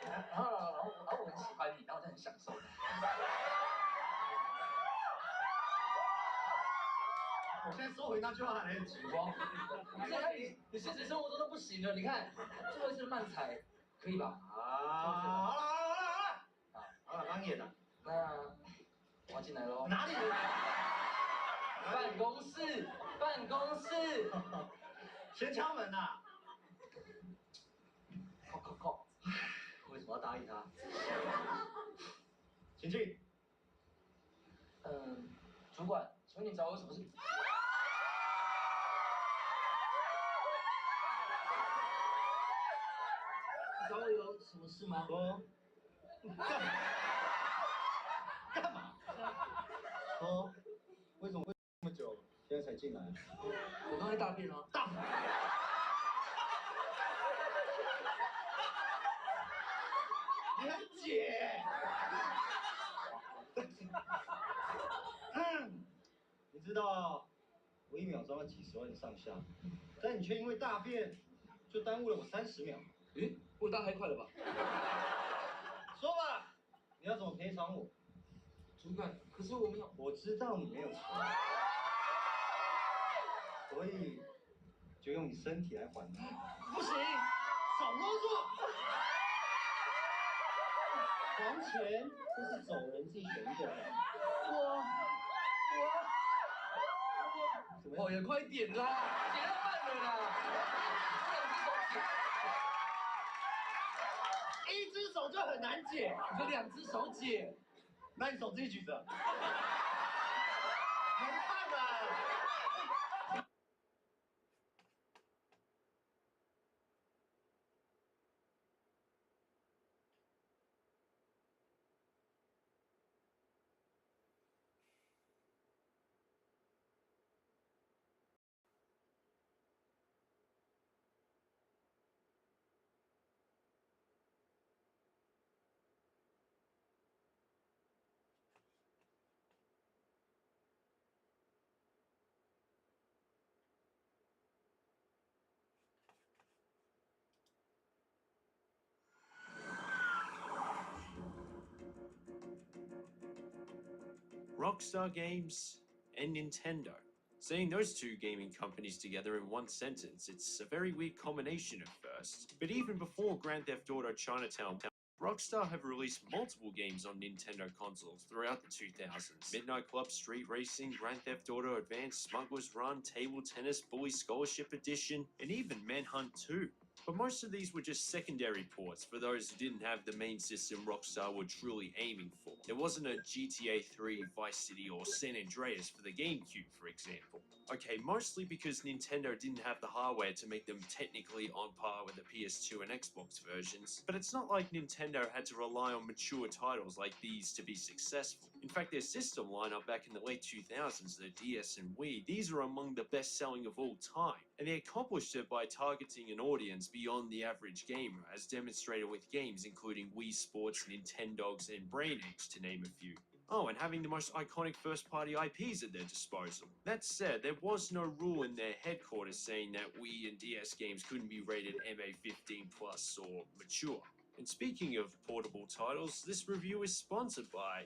然后我很喜欢你，然后我就很享受。我现在收回那句话还来得及吗？不是，你现实生活中都不行了，你看最后一次漫才可以吧？好了，帮你演了。那我要进来喽。哪里？办公室，办公室。先敲门呐。扣。为什么要答应他？请进。主管，请问你找我有什么事？你找我有什么事吗？说。干嘛？说。为什么会这么久？现在才进来？我刚才大便啊。大。你很解。你知道我1秒钟要几10万上下，但你却因为大便就耽误了我30秒。诶，我大太快了吧？说吧，你要怎么赔偿我？主管，可是我没有。我知道你没有钱，所以就用你身体来还他。不行，少啰嗦。还钱这是走人自己选一个人。哦，也快点啦，解到半了啦。一只手就很难解，你就2只手解，那你手自己举着。Rockstar Games and Nintendo. Saying those two gaming companies together in one sentence, it's a very weird combination at first. But even before Grand Theft Auto Chinatown, Rockstar have released multiple games on Nintendo consoles throughout the 2000s. Midnight Club, Street Racing, Grand Theft Auto Advance, Smuggler's Run, Table Tennis, Bully Scholarship Edition, and even Manhunt 2. But most of these were just secondary ports for those who didn't have the main system Rockstar were truly aiming for. There wasn't a GTA 3, Vice City, or San Andreas for the GameCube, for example. Okay, mostly because Nintendo didn't have the hardware to make them technically on par with the PS2 and Xbox versions, but it's not like Nintendo had to rely on mature titles like these to be successful. In fact, their system lineup back in the late 2000s, the DS and Wii, these are among the best-selling of all time, and they accomplished it by targeting an audience beyond the average gamer, as demonstrated with games including Wii Sports, Nintendogs, and Brain Age, to name a few. Oh, and having the most iconic first-party IPs at their disposal. That said, there was no rule in their headquarters saying that Wii and DS games couldn't be rated MA15+ or mature. And speaking of portable titles, this review is sponsored by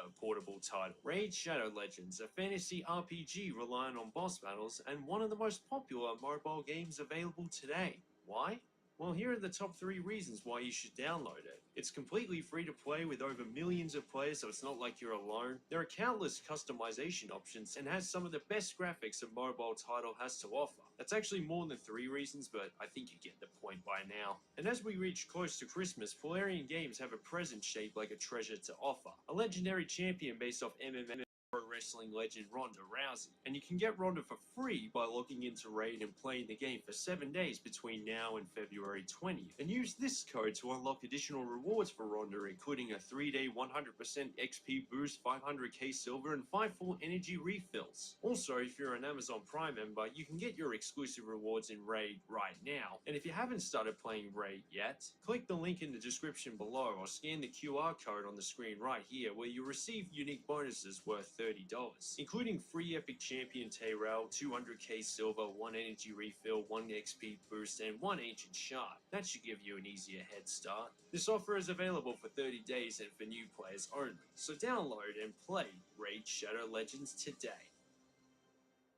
a portable title. Raid Shadow Legends, a fantasy RPG relying on boss battles and one of the most popular mobile games available today. Why? Well, here are the top 3 reasons why you should download it. It's completely free to play with over millions of players, so it's not like you're alone. There are countless customization options and has some of the best graphics a mobile title has to offer. That's actually more than 3 reasons, but I think you get the point by now. And as we reach close to Christmas, Polarian Games have a present shaped like a treasure to offer. A legendary champion based off MMA Pro Wrestling legend Ronda Rousey. And you can get Ronda for free by logging into Raid and playing the game for 7 days between now and February 20th. And use this code to unlock additional rewards for Ronda, including a 3-day 100% XP boost, 500k silver, and 5 full energy refills. Also, if you're an Amazon Prime member, you can get your exclusive rewards in Raid right now. And if you haven't started playing Raid yet, click the link in the description below or scan the QR code on the screen right here where you receive unique bonuses worth $30, including free Epic Champion Tyrell, 200k silver, 1 energy refill, 1 XP boost, and 1 ancient shard. That should give you an easier head start. This offer is available for 30 days and for new players only, so download and play Raid Shadow Legends today.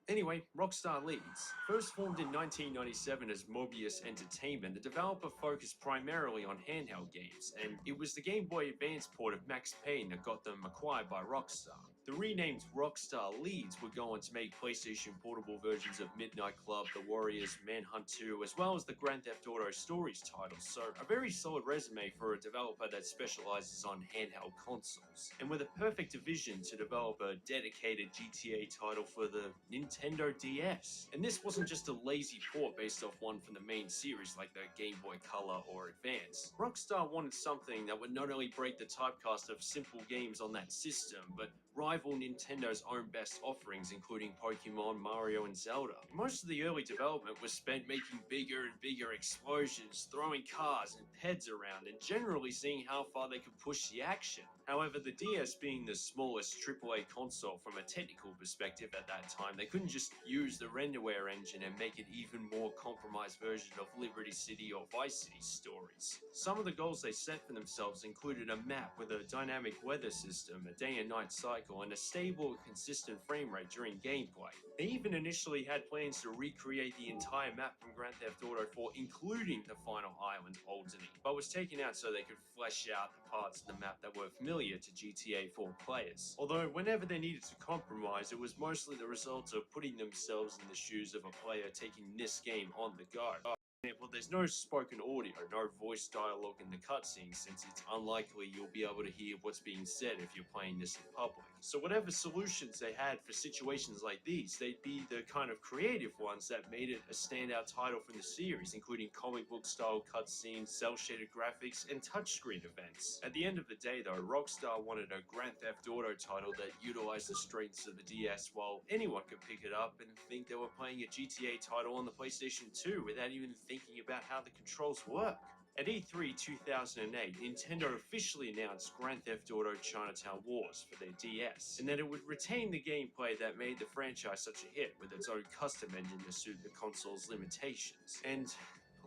Anyway, Rockstar Leeds. First formed in 1997 as Mobius Entertainment, the developer focused primarily on handheld games, and it was the Game Boy Advance port of Max Payne that got them acquired by Rockstar. The renamed Rockstar Leeds would go on to make PlayStation portable versions of Midnight Club, The Warriors, Manhunt 2, as well as the Grand Theft Auto Stories titles, so a very solid resume for a developer that specializes on handheld consoles. And with a perfect vision to develop a dedicated GTA title for the Nintendo DS. And this wasn't just a lazy port based off one from the main series like the Game Boy Color or Advance. Rockstar wanted something that would not only break the typecast of simple games on that system, but rival Nintendo's own best offerings, including Pokemon, Mario, and Zelda. Most of the early development was spent making bigger and bigger explosions, throwing cars and peds around, and generally seeing how far they could push the action. However, the DS being the smallest AAA console from a technical perspective at that time, they couldn't just use the Renderware engine and make an even more compromised version of Liberty City or Vice City stories. Some of the goals they set for themselves included a map with a dynamic weather system, a day and night cycle, and a stable and consistent frame rate during gameplay. They even initially had plans to recreate the entire map from Grand Theft Auto 4, including the final island, Alderney, but was taken out so they could flesh out the parts of the map that were familiar to GTA 4 players. Although whenever they needed to compromise, it was mostly the result of putting themselves in the shoes of a player taking this game on the go. For example, there's no spoken audio, no voice dialogue in the cutscenes, since it's unlikely you'll be able to hear what's being said if you're playing this in public. So whatever solutions they had for situations like these, they'd be the kind of creative ones that made it a standout title from the series, including comic book style cutscenes, cel-shaded graphics, and touchscreen events. At the end of the day though, Rockstar wanted a Grand Theft Auto title that utilized the strengths of the DS, while anyone could pick it up and think they were playing a GTA title on the PlayStation 2 without even thinking about how the controls work. At E3 2008, Nintendo officially announced Grand Theft Auto Chinatown Wars for their DS, and that it would retain the gameplay that made the franchise such a hit with its own custom engine to suit the console's limitations. And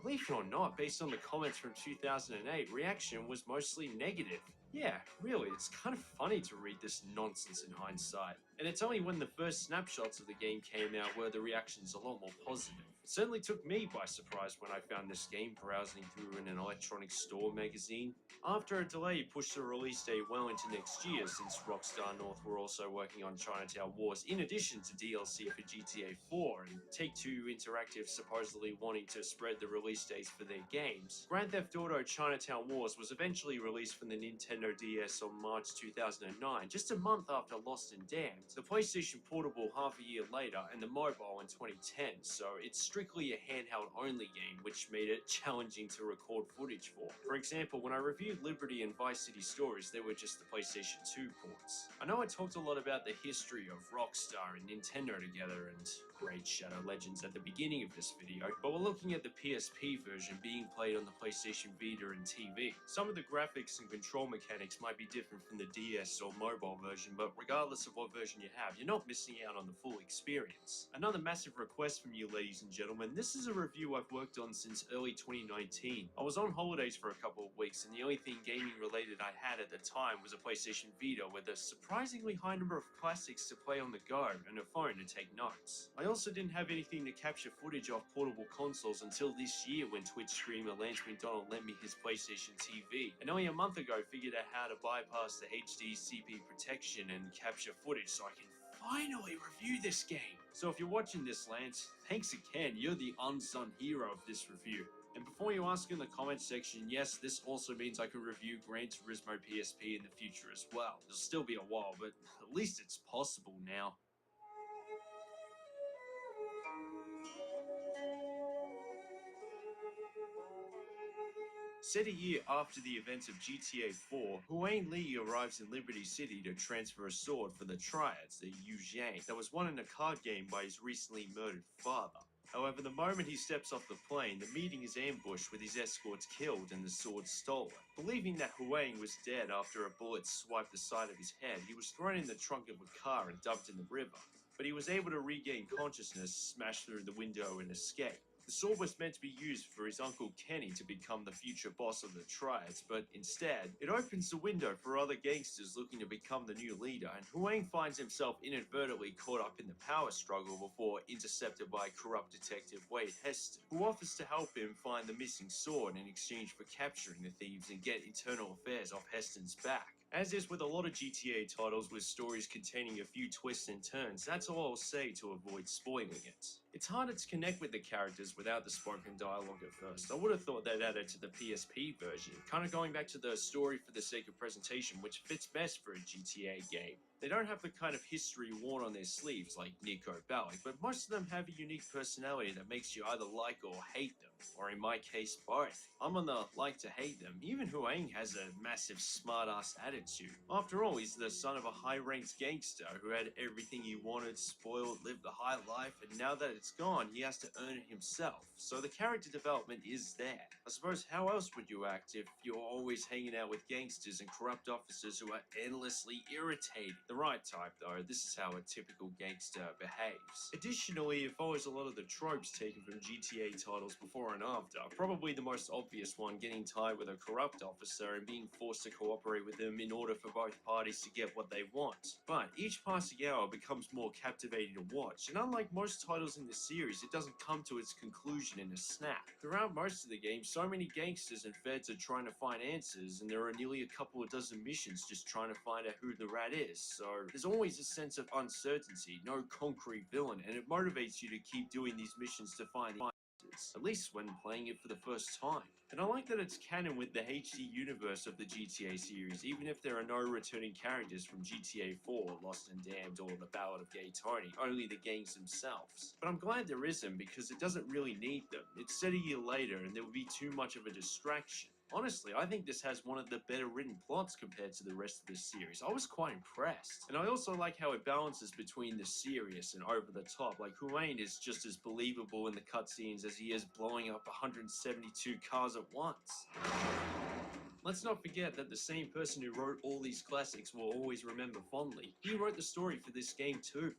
believe it or not, based on the comments from 2008, reaction was mostly negative. Yeah, really, it's kind of funny to read this nonsense in hindsight. And it's only when the first snapshots of the game came out where the reaction's a lot more positive. It certainly took me by surprise when I found this game browsing through in an electronics store magazine. After a delay pushed the release date well into next year, since Rockstar North were also working on Chinatown Wars in addition to DLC for GTA 4, and Take-Two Interactive supposedly wanting to spread the release dates for their games, Grand Theft Auto Chinatown Wars was eventually released for the Nintendo DS on March 2009, just a month after Lost and Damned, the PlayStation Portable half a year later, and the mobile in 2010, so it's strictly a handheld only game, which made it challenging to record footage for. For example, when I reviewed Liberty and Vice City Stories, they were just the PlayStation 2 ports. I know I talked a lot about the history of Rockstar and Nintendo together and Raid Shadow Legends at the beginning of this video, but we're looking at the PSP version being played on the PlayStation Vita and TV. Some of the graphics and control mechanics might be different from the DS or mobile version, but regardless of what version you have, you're not missing out on the full experience. Another massive request from you ladies and gentlemen, this is a review I've worked on since early 2019. I was on holidays for a couple of weeks and the only thing gaming related I had at the time was a PlayStation Vita with a surprisingly high number of classics to play on the go and a phone to take notes. I also didn't have anything to capture footage off portable consoles until this year when Twitch streamer Lance McDonald lent me his PlayStation TV, and only a month ago figured out how to bypass the HD CP protection and capture footage so I can finally review this game. So if you're watching this, Lance, thanks again, you're the unsung hero of this review. And before you ask in the comments section, yes, this also means I can review Gran Turismo PSP in the future as well. It'll still be a while, but at least it's possible now. Set a year after the events of GTA 4, Huang Li arrives in Liberty City to transfer a sword for the Triads, the Yu Zhang, that was won in a card game by his recently murdered father. However, the moment he steps off the plane, the meeting is ambushed with his escorts killed and the sword stolen. Believing that Huang was dead after a bullet swiped the side of his head, he was thrown in the trunk of a car and dumped in the river. But he was able to regain consciousness, smash through the window and escape. The sword was meant to be used for his uncle Kenny to become the future boss of the Triads, but instead, it opens the window for other gangsters looking to become the new leader, and Huang finds himself inadvertently caught up in the power struggle before intercepted by corrupt detective Wade Heston, who offers to help him find the missing sword in exchange for capturing the thieves and get internal affairs off Heston's back. As is with a lot of GTA titles with stories containing a few twists and turns, that's all I'll say to avoid spoiling it. It's harder to connect with the characters without the spoken dialogue at first. I would have thought they'd add it to the PSP version, kind of going back to the story for the sake of presentation, which fits best for a GTA game. They don't have the kind of history worn on their sleeves like Nico Bellic, but most of them have a unique personality that makes you either like or hate them, or in my case, both. I'm on the like to hate them. Even Huang has a massive smart-ass attitude. After all, he's the son of a high-ranked gangster who had everything he wanted, spoiled, lived a high life, and now that it's gone, he has to earn it himself. So the character development is there. I suppose how else would you act if you're always hanging out with gangsters and corrupt officers who are endlessly irritating? The right type, though. This is how a typical gangster behaves. Additionally, it follows a lot of the tropes taken from GTA titles before and after. Probably the most obvious one, getting tied with a corrupt officer and being forced to cooperate with them in order for both parties to get what they want. But each passing hour becomes more captivating to watch, and unlike most titles in the series, it doesn't come to its conclusion in a snap. Throughout most of the game, so many gangsters and feds are trying to find answers, and there are nearly a couple of dozen missions just trying to find out who the rat is. So there's always a sense of uncertainty, no concrete villain, and it motivates you to keep doing these missions to find the answers, at least when playing it for the first time. And I like that it's canon with the HD universe of the GTA series, even if there are no returning characters from GTA 4, Lost and Damned, or The Ballad of Gay Tony, only the games themselves. But I'm glad there isn't, because it doesn't really need them. It's set a year later, and there would be too much of a distraction. Honestly, I think this has one of the better written plots compared to the rest of the series. I was quite impressed. And I also like how it balances between the serious and over the top. Like, Huang is just as believable in the cutscenes as he is blowing up 172 cars at once. Let's not forget that the same person who wrote all these classics will always remember fondly. He wrote the story for this game too.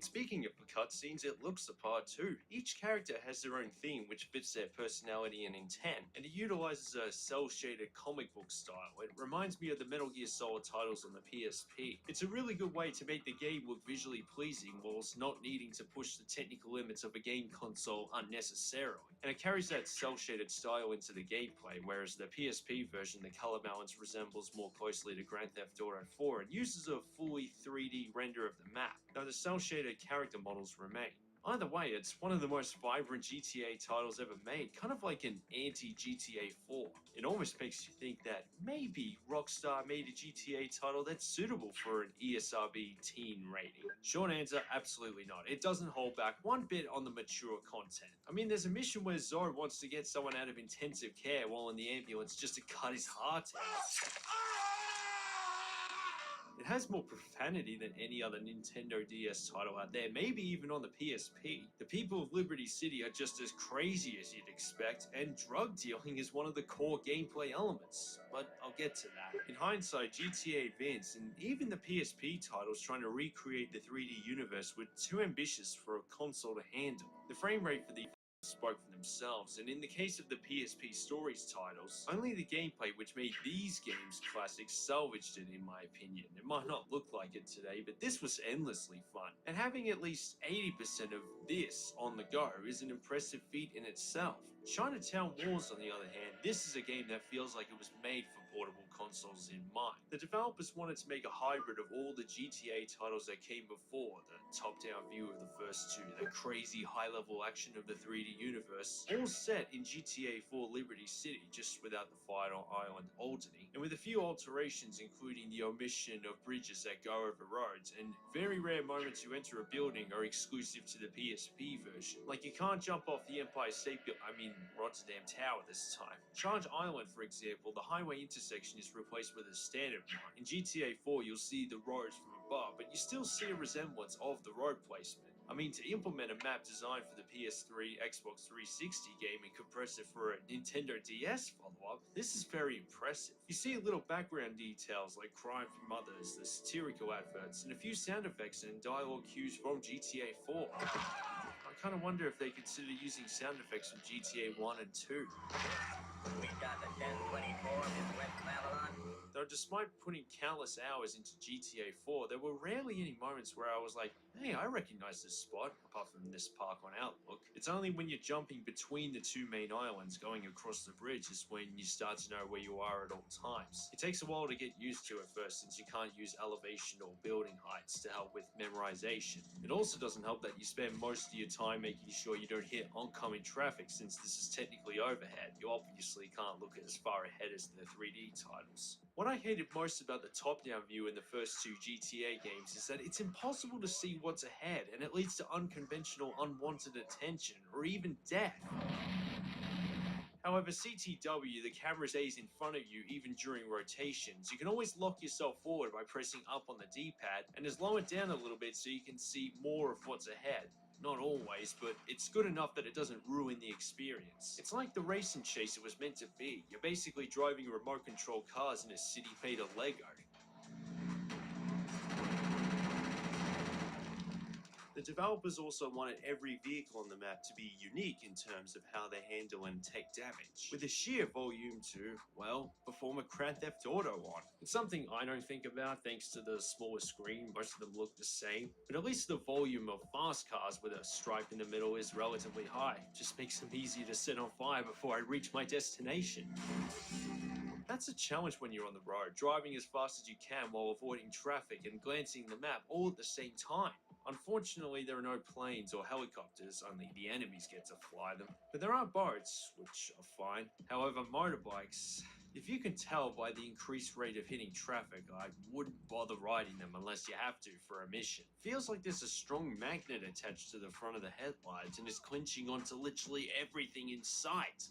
Speaking of cutscenes, it looks the part too. Each character has their own theme which fits their personality and intent, and it utilizes a cel-shaded comic book style. It reminds me of the Metal Gear Solid titles on the PSP. It's a really good way to make the game look visually pleasing whilst not needing to push the technical limits of a game console unnecessarily. And it carries that cel-shaded style into the gameplay, whereas the PSP version, the color balance resembles more closely to Grand Theft Auto 4 and uses a fully 3D render of the map, though the cel-shaded character models remain. Either way, it's one of the most vibrant GTA titles ever made, kind of like an anti-GTA 4. It almost makes you think that maybe Rockstar made a GTA title that's suitable for an ESRB teen rating. Short answer, absolutely not. It doesn't hold back one bit on the mature content. I mean, there's a mission where Zoro wants to get someone out of intensive care while in the ambulance just to cut his heart out. It has more profanity than any other Nintendo DS title out there, maybe even on the PSP. The people of Liberty City are just as crazy as you'd expect, and drug dealing is one of the core gameplay elements. But I'll get to that. In hindsight, GTA Advance and even the PSP titles trying to recreate the 3D universe were too ambitious for a console to handle. The frame rate for the spoke for themselves, and in the case of the PSP Stories titles, only the gameplay which made these games classics salvaged it, in my opinion. It might not look like it today, but this was endlessly fun, and having at least 80% of this on the go is an impressive feat in itself. Chinatown Wars, on the other hand, this is a game that feels like it was made for portable consoles in mind. The developers wanted to make a hybrid of all the GTA titles that came before, the top-down view of the first two, the crazy high-level action of the 3D universe, all set in GTA 4 Liberty City, just without the final island Alderney, and with a few alterations including the omission of bridges that go over roads, and very rare moments you enter a building are exclusive to the PSP version. Like, you can't jump off the Empire State Rotterdam Tower this time. Charge Island, for example, the highway intersection is replaced with a standard one. In GTA 4, you'll see the roads from above, but you still see a resemblance of the road placement. I mean, to implement a map designed for the PS3, Xbox 360 game and compress it for a Nintendo DS follow-up, this is very impressive. You see little background details like Crime from Mothers, the satirical adverts, and a few sound effects and dialogue cues from GTA 4. I kind of wonder if they consider using sound effects from GTA 1 and 2. We got the 1024, Miss Red Babylon. Though despite putting countless hours into GTA 4, there were rarely any moments where I was like, hey, I recognize this spot, apart from this park on Outlook. It's only when you're jumping between the two main islands going across the bridge is when you start to know where you are at all times. It takes a while to get used to at first since you can't use elevation or building heights to help with memorization. It also doesn't help that you spend most of your time making sure you don't hit oncoming traffic since this is technically overhead. You obviously can't look as far ahead as the 3D titles. What I hated most about the top-down view in the first two GTA games is that it's impossible to see what's ahead, and it leads to unconventional, unwanted attention, or even death. However, CTW, the camera stays in front of you even during rotations. You can always lock yourself forward by pressing up on the D-pad, and just lower it down a little bit so you can see more of what's ahead. Not always, but it's good enough that it doesn't ruin the experience. It's like the race and chase it was meant to be. You're basically driving remote-controlled cars in a city made of Lego. The developers also wanted every vehicle on the map to be unique in terms of how they handle and take damage, with the sheer volume to, well, perform a Grand Theft Auto on. It's something I don't think about thanks to the smaller screen, most of them look the same, but at least the volume of fast cars with a stripe in the middle is relatively high. Just makes them easier to set on fire before I reach my destination. That's a challenge when you're on the road, driving as fast as you can while avoiding traffic and glancing at the map all at the same time. Unfortunately, there are no planes or helicopters, only the enemies get to fly them. But there are boats, which are fine. However, motorbikes, if you can tell by the increased rate of hitting traffic, I wouldn't bother riding them unless you have to for a mission. Feels like there's a strong magnet attached to the front of the headlights and is clinching onto literally everything in sight.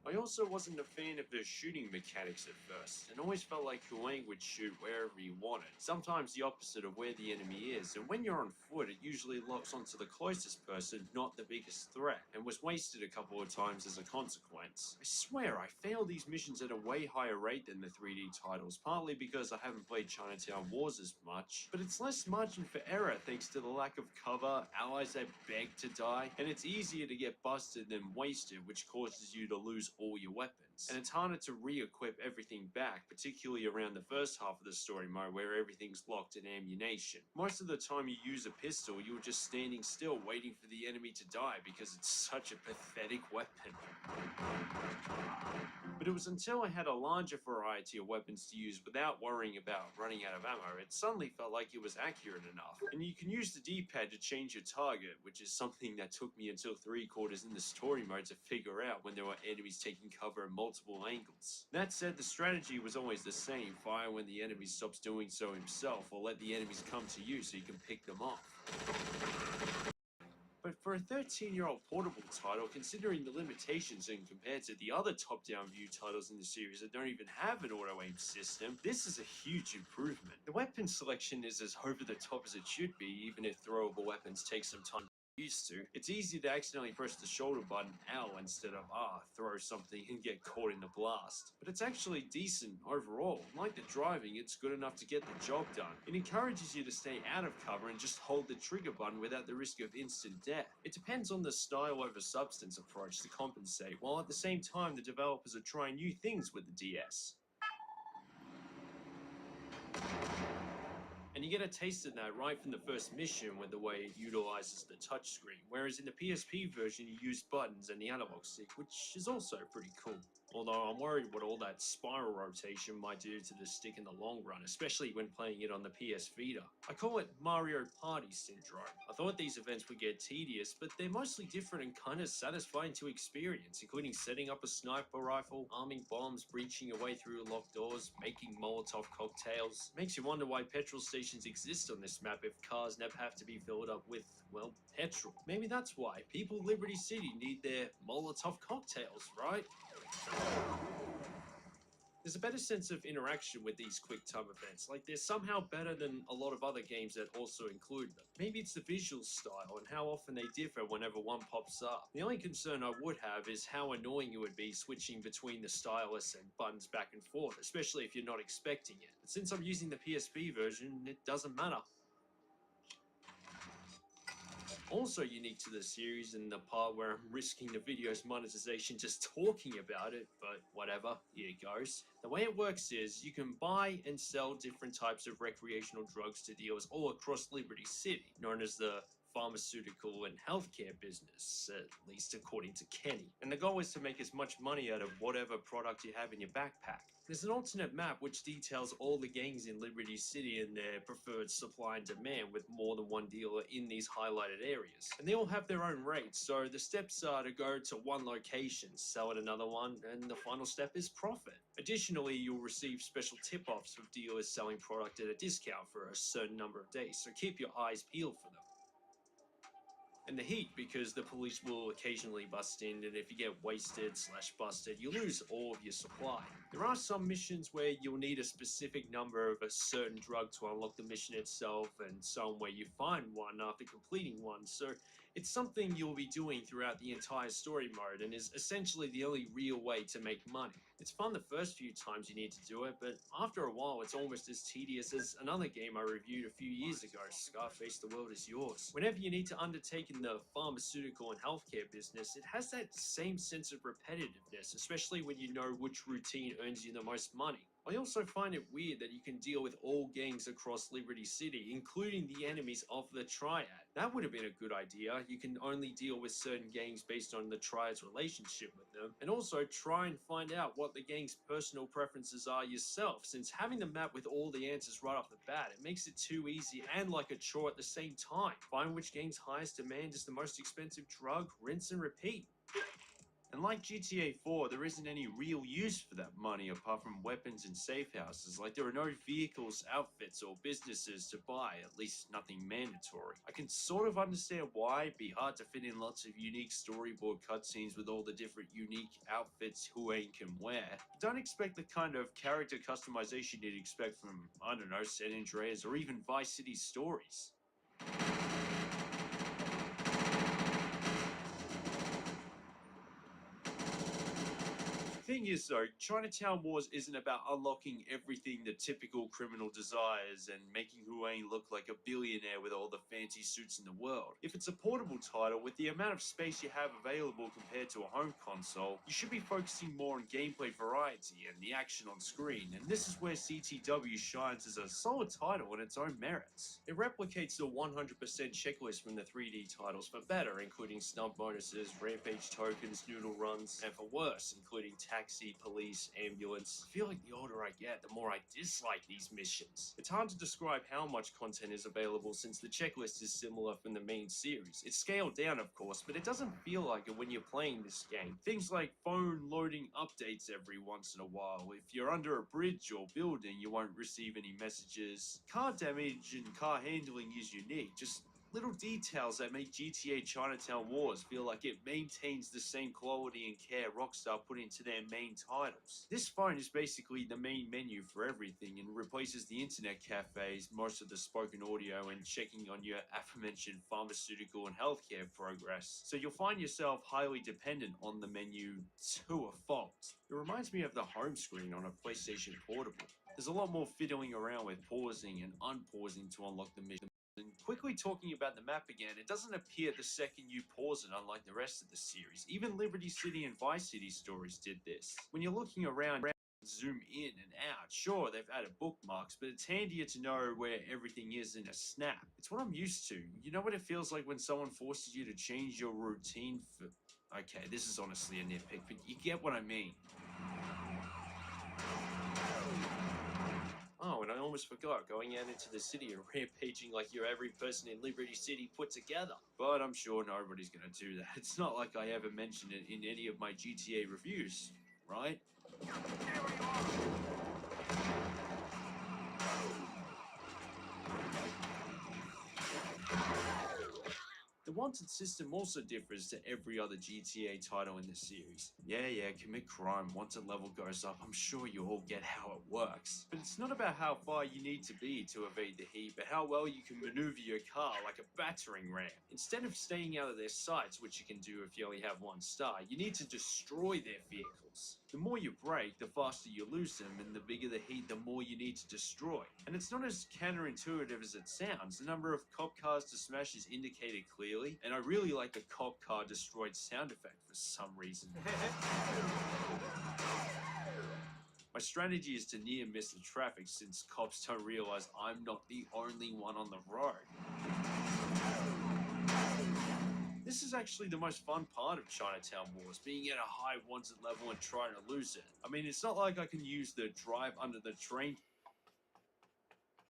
I also wasn't a fan of the shooting mechanics at first, and always felt like Huang would shoot wherever he wanted, sometimes the opposite of where the enemy is, and when you're on foot it usually locks onto the closest person, not the biggest threat, and was wasted a couple of times as a consequence. I swear I failed these missions at a way higher rate than the 3D titles, partly because I haven't played Chinatown Wars as much, but it's less margin for error thanks to the lack of cover, allies that beg to die, and it's easier to get busted than wasted, which causes you to lose all your weapons. And it's harder to re-equip everything back, particularly around the first half of the story mode where everything's locked in ammunition. Most of the time you use a pistol, you're just standing still waiting for the enemy to die because it's such a pathetic weapon. But it was until I had a larger variety of weapons to use without worrying about running out of ammo, it suddenly felt like it was accurate enough. And you can use the D-pad to change your target, which is something that took me until 3/4 in the story mode to figure out when there were enemies taking cover at multiple angles. That said, the strategy was always the same: fire when the enemy stops doing so himself, or let the enemies come to you so you can pick them off. But for a 13-year-old portable title, considering the limitations and compared to the other top-down view titles in the series that don't even have an auto-aim system, this is a huge improvement. The weapon selection is as over the top as it should be, even if throwable weapons take some time to get used to. It's easy to accidentally press the shoulder button L instead of R, throw something and get caught in the blast. But it's actually decent overall. Like the driving, it's good enough to get the job done. It encourages you to stay out of cover and just hold the trigger button without the risk of instant death. It depends on the style over substance approach to compensate, while at the same time the developers are trying new things with the DS. And you get a taste of that right from the first mission with the way it utilizes the touchscreen, whereas in the PSP version you use buttons and the analog stick, which is also pretty cool. Although I'm worried what all that spiral rotation might do to the stick in the long run, especially when playing it on the PS Vita. I call it Mario Party syndrome. I thought these events would get tedious, but they're mostly different and kind of satisfying to experience, including setting up a sniper rifle, arming bombs, breaching your way through locked doors, making Molotov cocktails. Makes you wonder why petrol stations exist on this map if cars never have to be filled up with, well, petrol. Maybe that's why people in Liberty City need their Molotov cocktails, right? There's a better sense of interaction with these quick time events, like they're somehow better than a lot of other games that also include them. Maybe it's the visual style and how often they differ whenever one pops up. The only concern I would have is how annoying it would be switching between the stylus and buttons back and forth, especially if you're not expecting it. But since I'm using the PSP version, it doesn't matter. Also unique to the series, and the part where I'm risking the video's monetization just talking about it, but whatever, here it goes. The way it works is you can buy and sell different types of recreational drugs to dealers all across Liberty City, known as the pharmaceutical and healthcare business, at least according to Kenny. And the goal is to make as much money out of whatever product you have in your backpack. There's an alternate map which details all the gangs in Liberty City and their preferred supply and demand, with more than one dealer in these highlighted areas. And they all have their own rates, so the steps are to go to one location, sell at another one, and the final step is profit. Additionally, you'll receive special tip-offs of dealers selling product at a discount for a certain number of days, so keep your eyes peeled for them. And the heat, because the police will occasionally bust in, and if you get wasted/busted, you lose all of your supply. There are some missions where you'll need a specific number of a certain drug to unlock the mission itself, and some where you find one after completing one, so it's something you'll be doing throughout the entire story mode, and is essentially the only real way to make money. It's fun the first few times you need to do it, but after a while it's almost as tedious as another game I reviewed a few years ago, Scarface: The World Is Yours. Whenever you need to undertake in the pharmaceutical and healthcare business, it has that same sense of repetitiveness, especially when you know which routine earns you the most money. I also find it weird that you can deal with all gangs across Liberty City, including the enemies of the Triad. That would have been a good idea. You can only deal with certain gangs based on the Triad's relationship with them, and also try and find out what the gang's personal preferences are yourself, since having the map with all the answers right off the bat, it makes it too easy and like a chore at the same time. Find which gang's highest demand is the most expensive drug, rinse and repeat. And like GTA 4, there isn't any real use for that money apart from weapons and safe houses. Like, there are no vehicles, outfits, or businesses to buy, at least nothing mandatory. I can sort of understand why it'd be hard to fit in lots of unique storyboard cutscenes with all the different unique outfits Hue can wear. Don't expect the kind of character customization you'd expect from, I don't know, San Andreas or even Vice City stories. The thing is though, Chinatown Wars isn't about unlocking everything the typical criminal desires and making Hue look like a billionaire with all the fancy suits in the world. If it's a portable title, with the amount of space you have available compared to a home console, you should be focusing more on gameplay variety and the action on screen, and this is where CTW shines as a solid title in its own merits. It replicates the 100% checklist from the 3D titles for better, including snub bonuses, rampage tokens, noodle runs, and for worse, including taxi, police, ambulance. I feel like the older I get, the more I dislike these missions. It's hard to describe how much content is available since the checklist is similar from the main series. It's scaled down, of course, but it doesn't feel like it when you're playing this game. Things like phone loading updates every once in a while. If you're under a bridge or building, you won't receive any messages. Car damage and car handling is unique, just little details that make GTA Chinatown Wars feel like it maintains the same quality and care Rockstar put into their main titles. This phone is basically the main menu for everything and replaces the internet cafes, most of the spoken audio, and checking on your aforementioned pharmaceutical and healthcare progress. So you'll find yourself highly dependent on the menu to a fault. It reminds me of the home screen on a PlayStation Portable. There's a lot more fiddling around with pausing and unpausing to unlock the mission. And quickly talking about the map again, it doesn't appear the second you pause it, unlike the rest of the series. Even Liberty City and Vice City stories did this. When you're looking around, zoom in and out. Sure, they've added bookmarks, but it's handier to know where everything is in a snap. It's what I'm used to. You know what it feels like when someone forces you to change your routine for... Okay, this is honestly a nitpick, but you get what I mean. Oh, and I almost forgot, going out into the city and rampaging like you're every person in Liberty City put together. But I'm sure nobody's gonna do that. It's not like I ever mentioned it in any of my GTA reviews, right? The Wanted system also differs to every other GTA title in the series. Yeah, commit crime, Wanted level goes up, I'm sure you all get how it works. But it's not about how far you need to be to evade the heat, but how well you can maneuver your car like a battering ram. Instead of staying out of their sights, which you can do if you only have 1 star, you need to destroy their vehicles. The more you break, the faster you lose them, and the bigger the heat, the more you need to destroy. And it's not as counterintuitive as it sounds. The number of cop cars to smash is indicated clearly, and I really like the cop car destroyed sound effect for some reason. My strategy is to near miss the traffic since cops don't realize I'm not the only one on the road. This is actually the most fun part of Chinatown Wars, being at a high Wanted level and trying to lose it. I mean, it's not like I can use the drive under the train